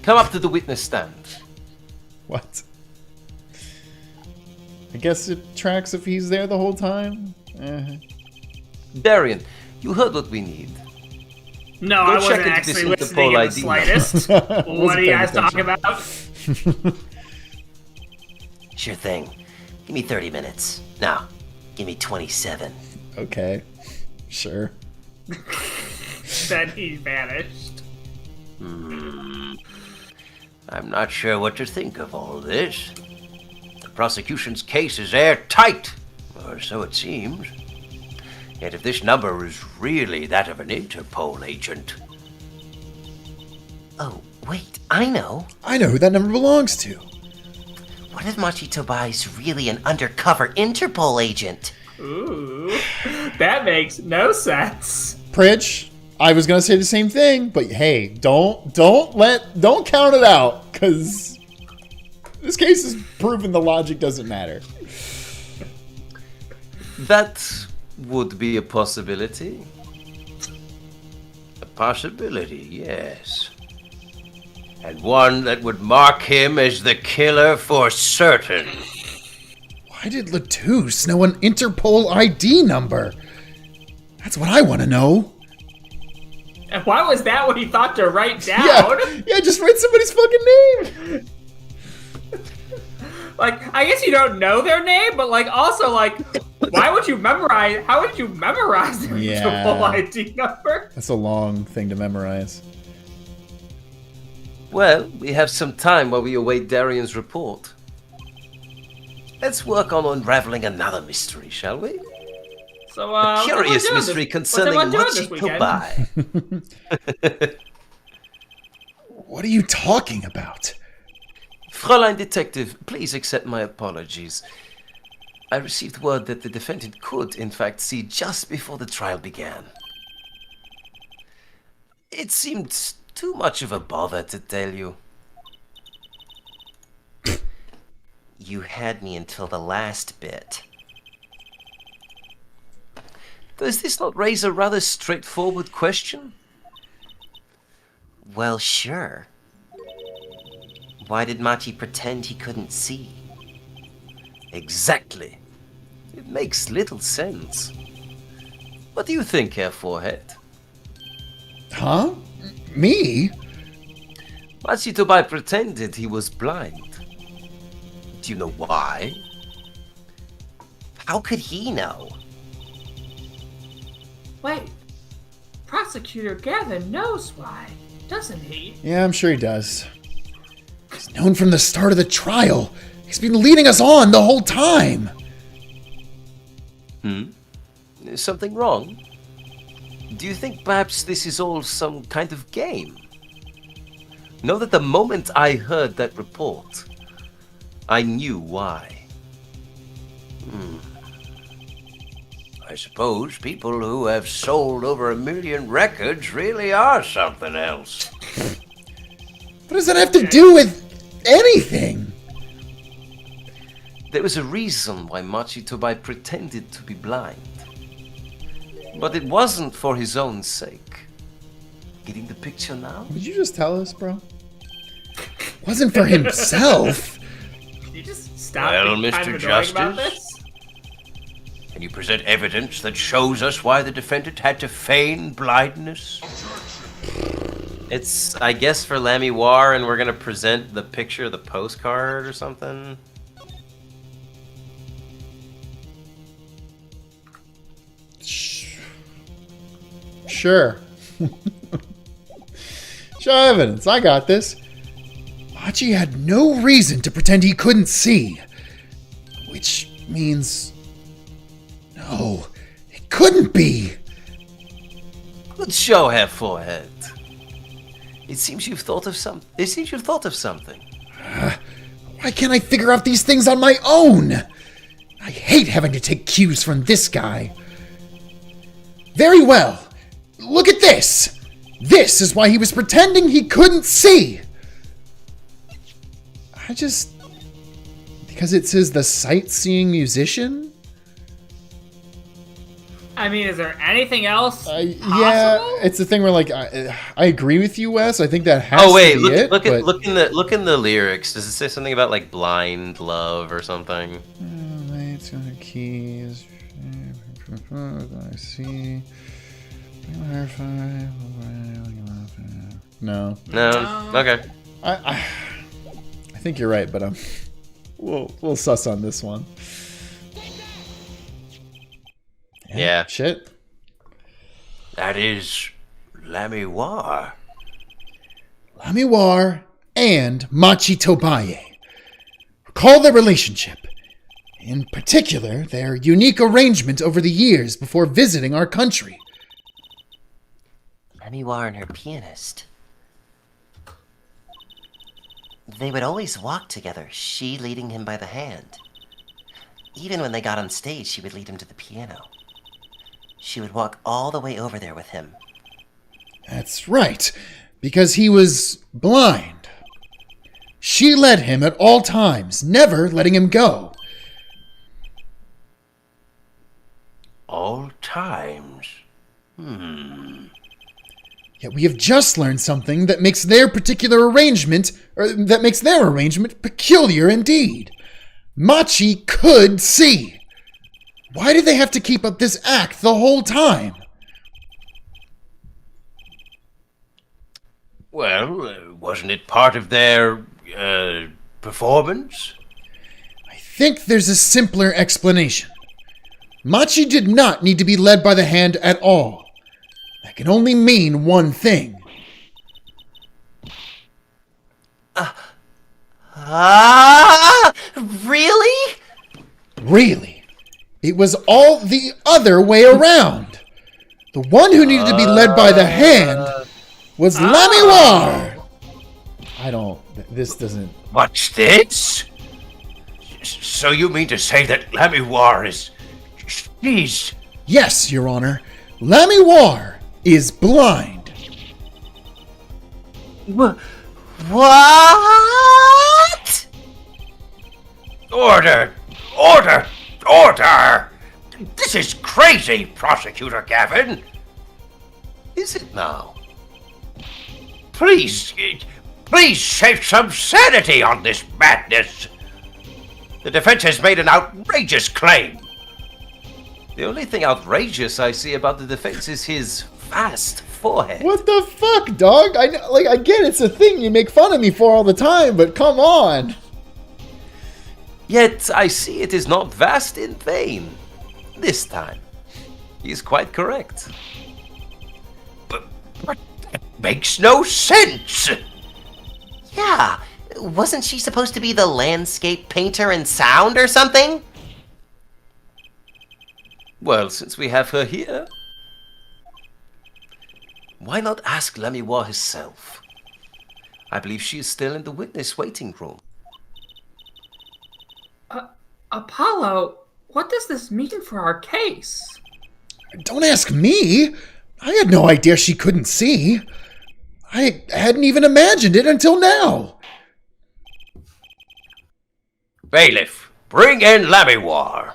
Come up to the witness stand. What? I guess it tracks if he's there the whole time. Darian, you heard what we need. No, Go I check wasn't into actually this listening in Interpol the ID. slightest. What are you guys talking about? Sure thing. Give me 30 minutes. No, give me 27. Okay, sure. Then he vanished. I'm not sure what to think of all this. The prosecution's case is airtight. or so it seems. Yet if this number is really that of an Interpol agent... Oh, wait, I know. I know who that number belongs to. What if Machi Tobai is really an undercover Interpol agent? Ooh, that makes no sense. Pridge, I was gonna say the same thing, but hey, don't count it out, because this case has proven the logic doesn't matter. That would be a possibility. A possibility, yes. And one that would mark him as the killer for certain. Why did Latouche know an Interpol ID number? That's what I want to know. And why was that what he thought to write down? Yeah, just write somebody's fucking name. Like, I guess you don't know their name, but like, also like, why would you memorize? How would you memorize their Interpol ID number? That's a long thing to memorize. Well, we have some time while we await Darian's report. Let's work on unraveling another mystery, shall we? So, A curious mystery concerning Machi Tobai. What are you talking about? Fräulein Detective, please accept my apologies. I received word that the defendant could, in fact, see just before the trial began. It seemed too much of a bother to tell you. You had me until the last bit. Does this not raise a rather straightforward question? Well, sure. Why did Machi pretend he couldn't see? Exactly. It makes little sense. What do you think, Herr Forehead? Huh? Me? Machi Tobai pretended he was blind. Do you know why? How could he know? Wait, Prosecutor Gavin knows why, doesn't he? Yeah, I'm sure he does. He's known from the start of the trial. He's been leading us on the whole time. Is something wrong? Do you think perhaps this is all some kind of game? Know that the moment I heard that report, I knew why. I suppose people who have sold over 1 million records really are something else. What does that have to do with anything? There was a reason why Machi Tobai pretended to be blind. But it wasn't for his own sake. Getting the picture now? Did you just tell us, bro? Wasn't for himself. Can you just stop Well, being kind Mr. of annoying about Justice? this? Can you present evidence that shows us why the defendant had to feign blindness? It's, I guess, for Lamiroir, and we're gonna present the picture of the postcard or something. Sure. Show evidence. I got this. Machi had no reason to pretend he couldn't see. Which means... No, it couldn't be. Good show, Herr Forehead. It seems you've thought of something. Why can't I figure out these things on my own? I hate having to take cues from this guy. Very well. Look at this. This is why he was pretending he couldn't see. Because it says the sightseeing musician? I mean, is there anything else Yeah, possible? it's the thing where, like, I agree with you, Wes. I think that has Oh wait, to be look, it. look but... at look in the lyrics. Does it say something about like blind love or something? Lights on the keys. I see. No. No. Okay. I think you're right, but we'll suss on this one. Yeah. Shit. That is Lamiroir. Lamiroir and Machi Tobai. Recall their relationship. In particular, their unique arrangement over the years before visiting our country. Lamiroir and her pianist. They would always walk together, she leading him by the hand. Even when they got on stage, she would lead him to the piano. She would walk all the way over there with him. That's right, because he was blind. She led him at all times, never letting him go. All times. Yet we have just learned something that makes their arrangement peculiar indeed. Machi could see. Why did they have to keep up this act the whole time? Well, wasn't it part of their, performance? I think there's a simpler explanation. Machi did not need to be led by the hand at all. That can only mean one thing. Really? Really, it was all the other way around. The one who needed to be led by the hand was Lamiroir. This doesn't... What's this? So you mean to say that Lamiroir is... she's... Yes, Your Honor. Lamiroir is blind. What? Order! Order! Order! This is crazy, Prosecutor Gavin! Is it now? Please save some sanity on this madness! The defense has made an outrageous claim! The only thing outrageous I see about the defense is his vast forehead. What the fuck, dog? I get it's a thing you make fun of me for all the time, but come on. Yet I see it is not vast in vain. This time, he is quite correct. But that makes no sense! Yeah, wasn't she supposed to be the landscape painter in sound or something? Well, since we have her here, why not ask Lamiroir herself? I believe she is still in the witness waiting room. Apollo, what does this mean for our case? Don't ask me. I had no idea she couldn't see. I hadn't even imagined it until now. Bailiff, bring in Lamiroir.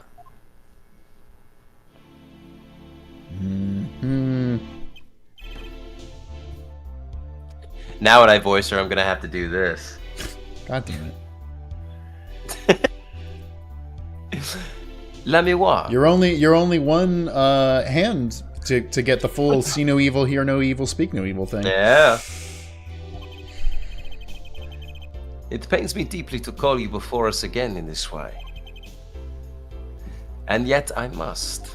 Now when I voice her, I'm gonna have to do this. God damn it. Lamiroir. You're only one hand to get the full see no evil, hear no evil, speak no evil thing. Yeah. It pains me deeply to call you before us again in this way. And yet I must.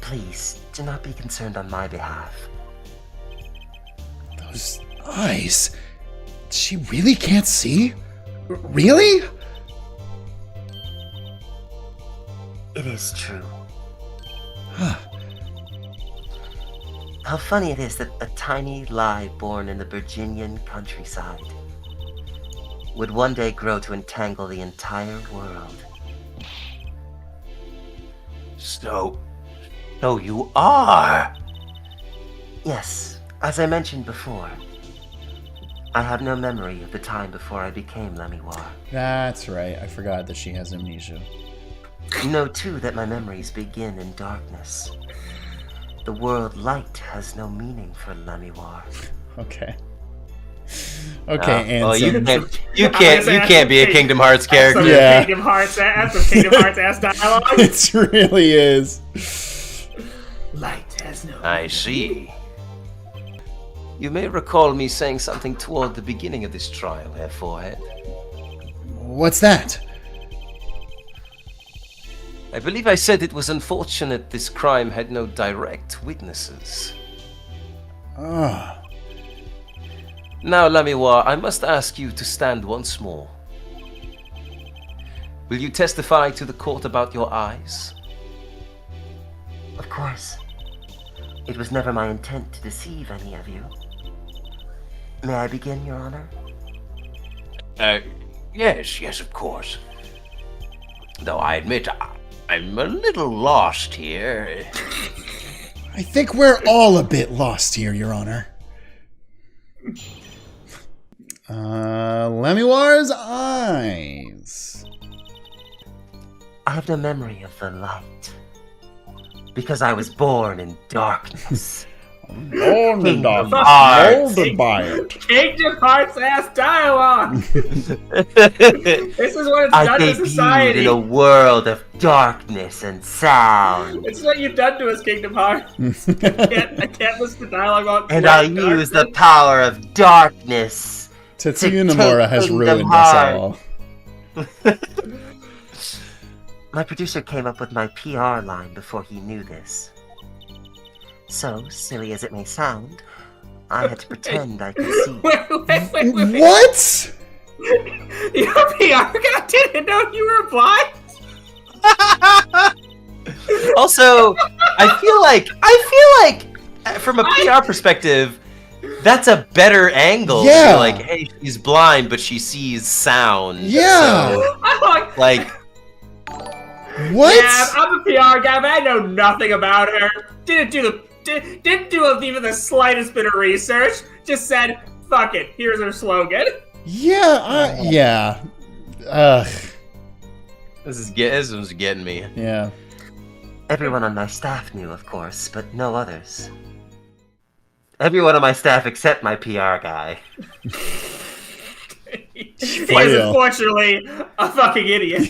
Please, do not be concerned on my behalf. Those eyes. She really can't see? Really? It is true. Huh. How funny it is that a tiny lie born in the Virginian countryside would one day grow to entangle the entire world. So you are! Yes, as I mentioned before, I have no memory of the time before I became Lamiroir. That's right. I forgot that she has amnesia. Know too that my memories begin in darkness. The world light has no meaning for Lamiroir. Okay. Okay, Well, Ansem. you can't be a Kingdom Hearts character. Some Yeah. Kingdom Hearts ass dialogue. It really is. Light has no. I see. You may recall me saying something toward the beginning of this trial, Herr Forehead. What's that? I believe I said it was unfortunate this crime had no direct witnesses. Ah. Now, Lamiroir, I must ask you to stand once more. Will you testify to the court about your eyes? Of course. It was never my intent to deceive any of you. May I begin, Your Honor? Yes, of course. Though I admit I'm a little lost here. I think we're all a bit lost here, Your Honor. Lamiroir's eyes. I have no memory of the light. Because I was born in darkness. Born in darkness, Hearts. molded by it. Kingdom Hearts ass dialogue! This is what it's I done to debuted society. in a world of darkness and sound. This is what you've done to us, Kingdom Hearts. I can't listen to dialogue on And I use the power of darkness. Tetsuya to Nomura take has Kingdom ruined us Hearts. all. My producer came up with my PR line before he knew this. So, silly as it may sound, I had to pretend I could see. Wait. What? Your PR guy didn't know you were blind? Also, I feel like, from a PR perspective, that's a better angle. Yeah. You're like, hey, she's blind, but she sees sound. Yeah. So, I'm like, What? yeah, I'm a PR guy, but I know nothing about her. Didn't do even the slightest bit of research. Just said, fuck it, here's her slogan. Yeah, yeah. Ugh. this one's getting me. Yeah. Everyone on my staff knew, of course, but no others. Everyone on my staff except my PR guy. He is unfortunately a fucking idiot.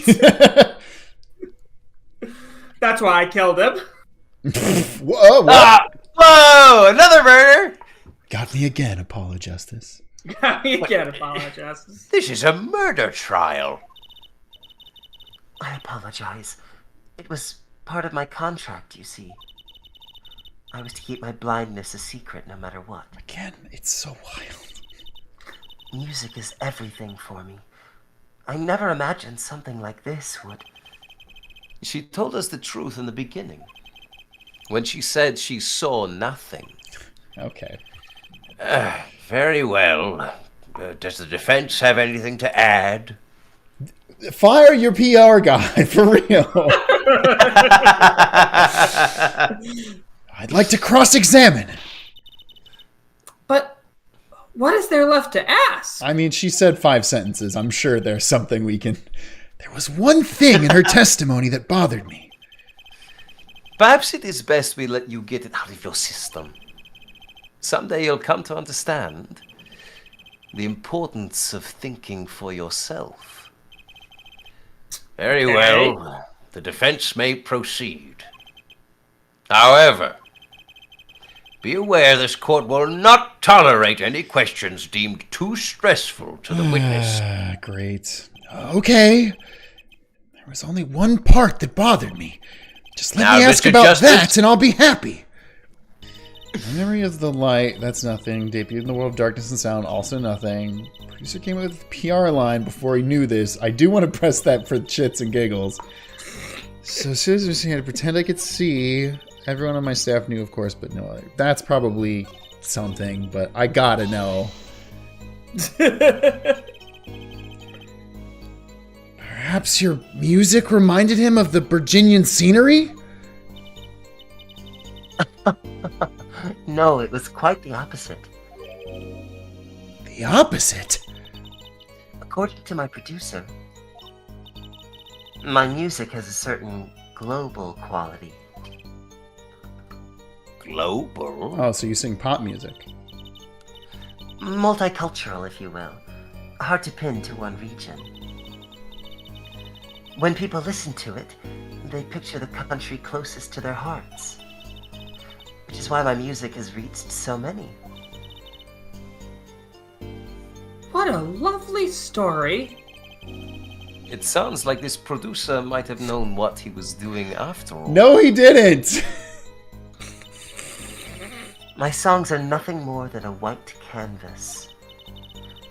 That's why I killed him. Whoa, what? Whoa! Another murder! Got me again, Apollo Justice. You can't apologize. This is a murder trial. I apologize. It was part of my contract, you see. I was to keep my blindness a secret no matter what. Again, it's so wild. Music is everything for me. I never imagined something like this would... She told us the truth in the beginning, when she said she saw nothing. Okay. Very well. Does the defense have anything to add? Fire your PR guy, for real. I'd like to cross-examine. But what is there left to ask? I mean, she said 5 sentences. I'm sure there's something we can... There was one thing in her testimony that bothered me. Perhaps it is best we let you get it out of your system. Someday you'll come to understand the importance of thinking for yourself. Very well. The defense may proceed. However, be aware this court will not tolerate any questions deemed too stressful to the witness. Great. Okay. There was only one part that bothered me. Just let Now, me ask Mr. about Justice? that and I'll be happy. Memory of the light, that's nothing. Debuted in the world of darkness and sound, also nothing. Producer came up with a PR line before he knew this. I do want to press that for shits and giggles. So seriously, I had to pretend I could see. Everyone on my staff knew, of course, but no other. That's probably something, but I gotta know. Perhaps your music reminded him of the Virginian scenery? No, it was quite the opposite. The opposite? According to my producer, my music has a certain global quality. Global? Oh, so you sing pop music. Multicultural, if you will. Hard to pin to one region. When people listen to it, they picture the country closest to their hearts. Which is why my music has reached so many. What a lovely story. It sounds like this producer might have known what he was doing after all. No, he didn't! My songs are nothing more than a white canvas.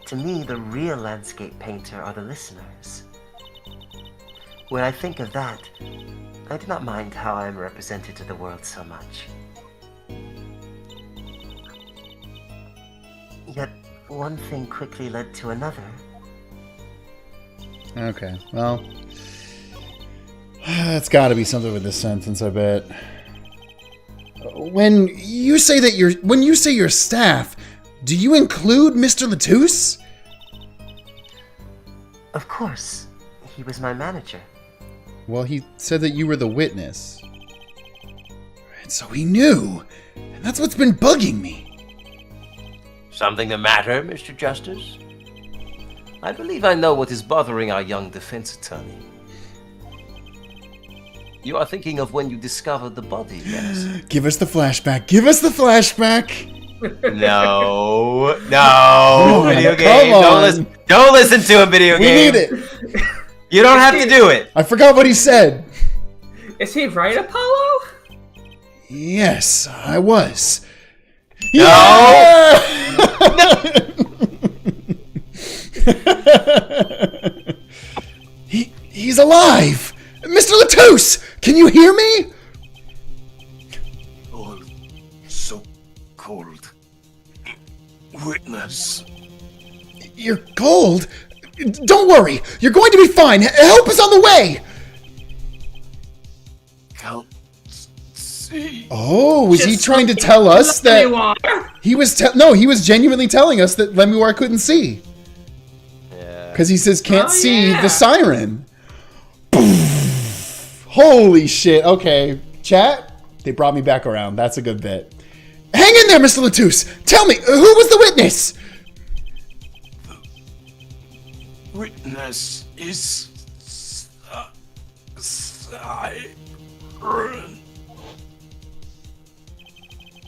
To me, the real landscape painter are the listeners. When I think of that, I do not mind how I am represented to the world so much. Yet, one thing quickly led to another. Okay, well, it's got to be something with this sentence, I bet. When you say your staff, do you include Mr. Latouche? Of course, he was my manager. Well, he said that you were the witness. And so he knew. And that's what's been bugging me. Something the matter, Mr. Justice? I believe I know what is bothering our young defense attorney. You are thinking of when you discovered the body, yes? Give us the flashback. Give us the flashback. No, on, video come game. on. Don't listen to him, video We game. need it. You don't have to do it. I forgot what he said. Is he right, Apollo? Yes, I was. No. Yeah! He's alive! Mr. Latouche! Can you hear me? All so cold. Witness. You're cold? Don't worry, you're going to be fine. Help is on the way! Can't see. Oh, was he Just trying to like tell us that... Lamiroir. He was genuinely telling us that Lamiroir couldn't see. Yeah. Because he says can't Oh, see yeah. the siren. Holy shit. Okay. Chat, they brought me back around. That's a good bit. Hang in there, Mr. Latouche. Tell me, who was the witness? Witness is siren.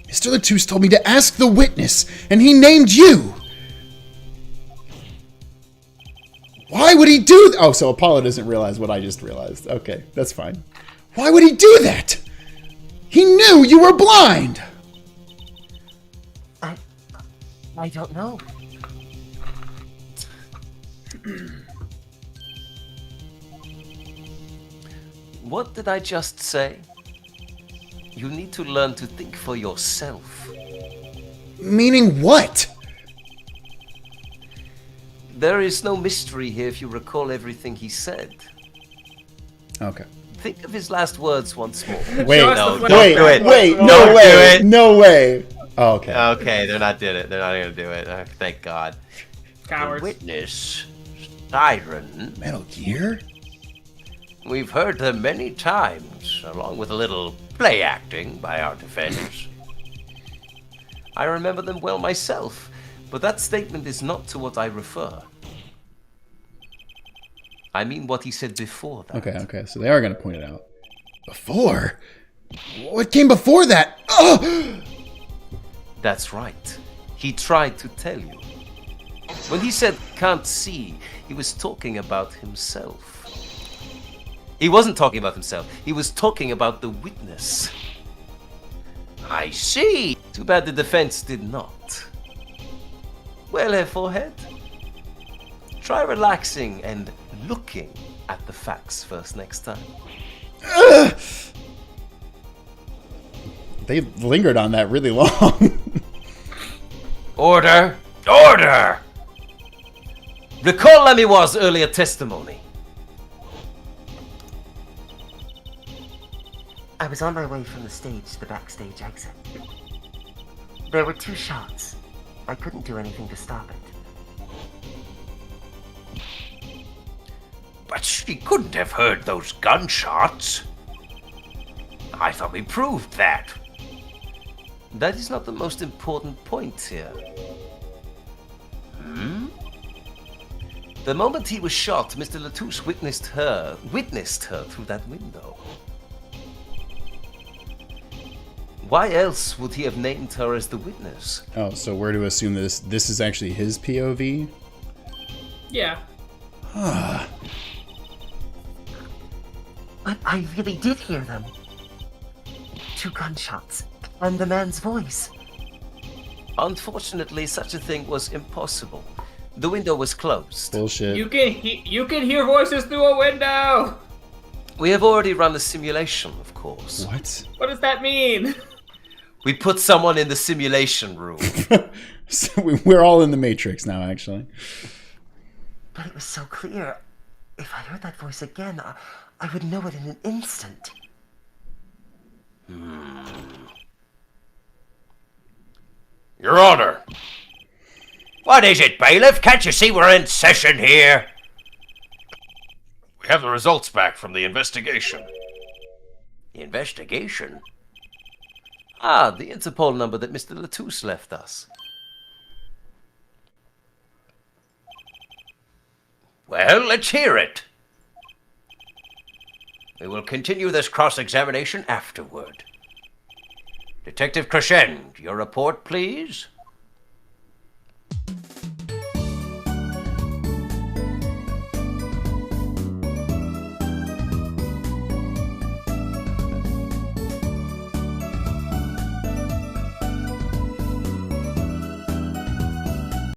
Mr. Latouche told me to ask the witness, and he named you. Why would he do Oh, so Apollo doesn't realize what I just realized. Okay, that's fine. Why would he do that? He knew you were blind. I don't know. What did I just say? You need to learn to think for yourself. Meaning what? There is no mystery here if you recall everything he said. Okay. Think of his last words once more. Wait, Show us no, the don't wait, do it. wait, Don't no do way, it. no way. Oh, okay. Okay, they're not doing it. They're not gonna do it. Thank God. Cowards. Witness, siren. Metal Gear? We've heard them many times, along with a little play acting by our defenders. I remember them well myself, but that statement is not to what I refer. I mean what he said before that. Okay, so they are going to point it out. Before? What came before that? Oh! That's right. He tried to tell you. When he said can't see, he was talking about himself. He wasn't talking about himself. He was talking about the witness. I see. Too bad the defense did not. Well, Forehead, try relaxing and looking at the facts first next time. They lingered on that really long. Order! Order! Recall Lamiroir's earlier testimony. I was on my way from the stage to the backstage exit. There were 2 shots. I couldn't do anything to stop it. But she couldn't have heard those gunshots. I thought we proved that. That is not the most important point here. The moment he was shot, Mr. Latouche witnessed her through that window. Why else would he have named her as the witness? Oh, so we're to assume this is actually his POV? Yeah. But I really did hear them. 2 gunshots. And the man's voice. Unfortunately, such a thing was impossible. The window was closed. Bullshit. You can hear voices through a window. We have already run the simulation, of course. What? What does that mean? We put someone in the simulation room. So we're all in the Matrix now, actually. But it was so clear. If I heard that voice again, I would know it in an instant. Your Honor. What is it, bailiff? Can't you see we're in session here? We have the results back from the investigation. The investigation? Ah, the Interpol number that Mr. Latouche left us. Well, let's hear it. We will continue this cross-examination afterward. Detective Crescend, your report, please.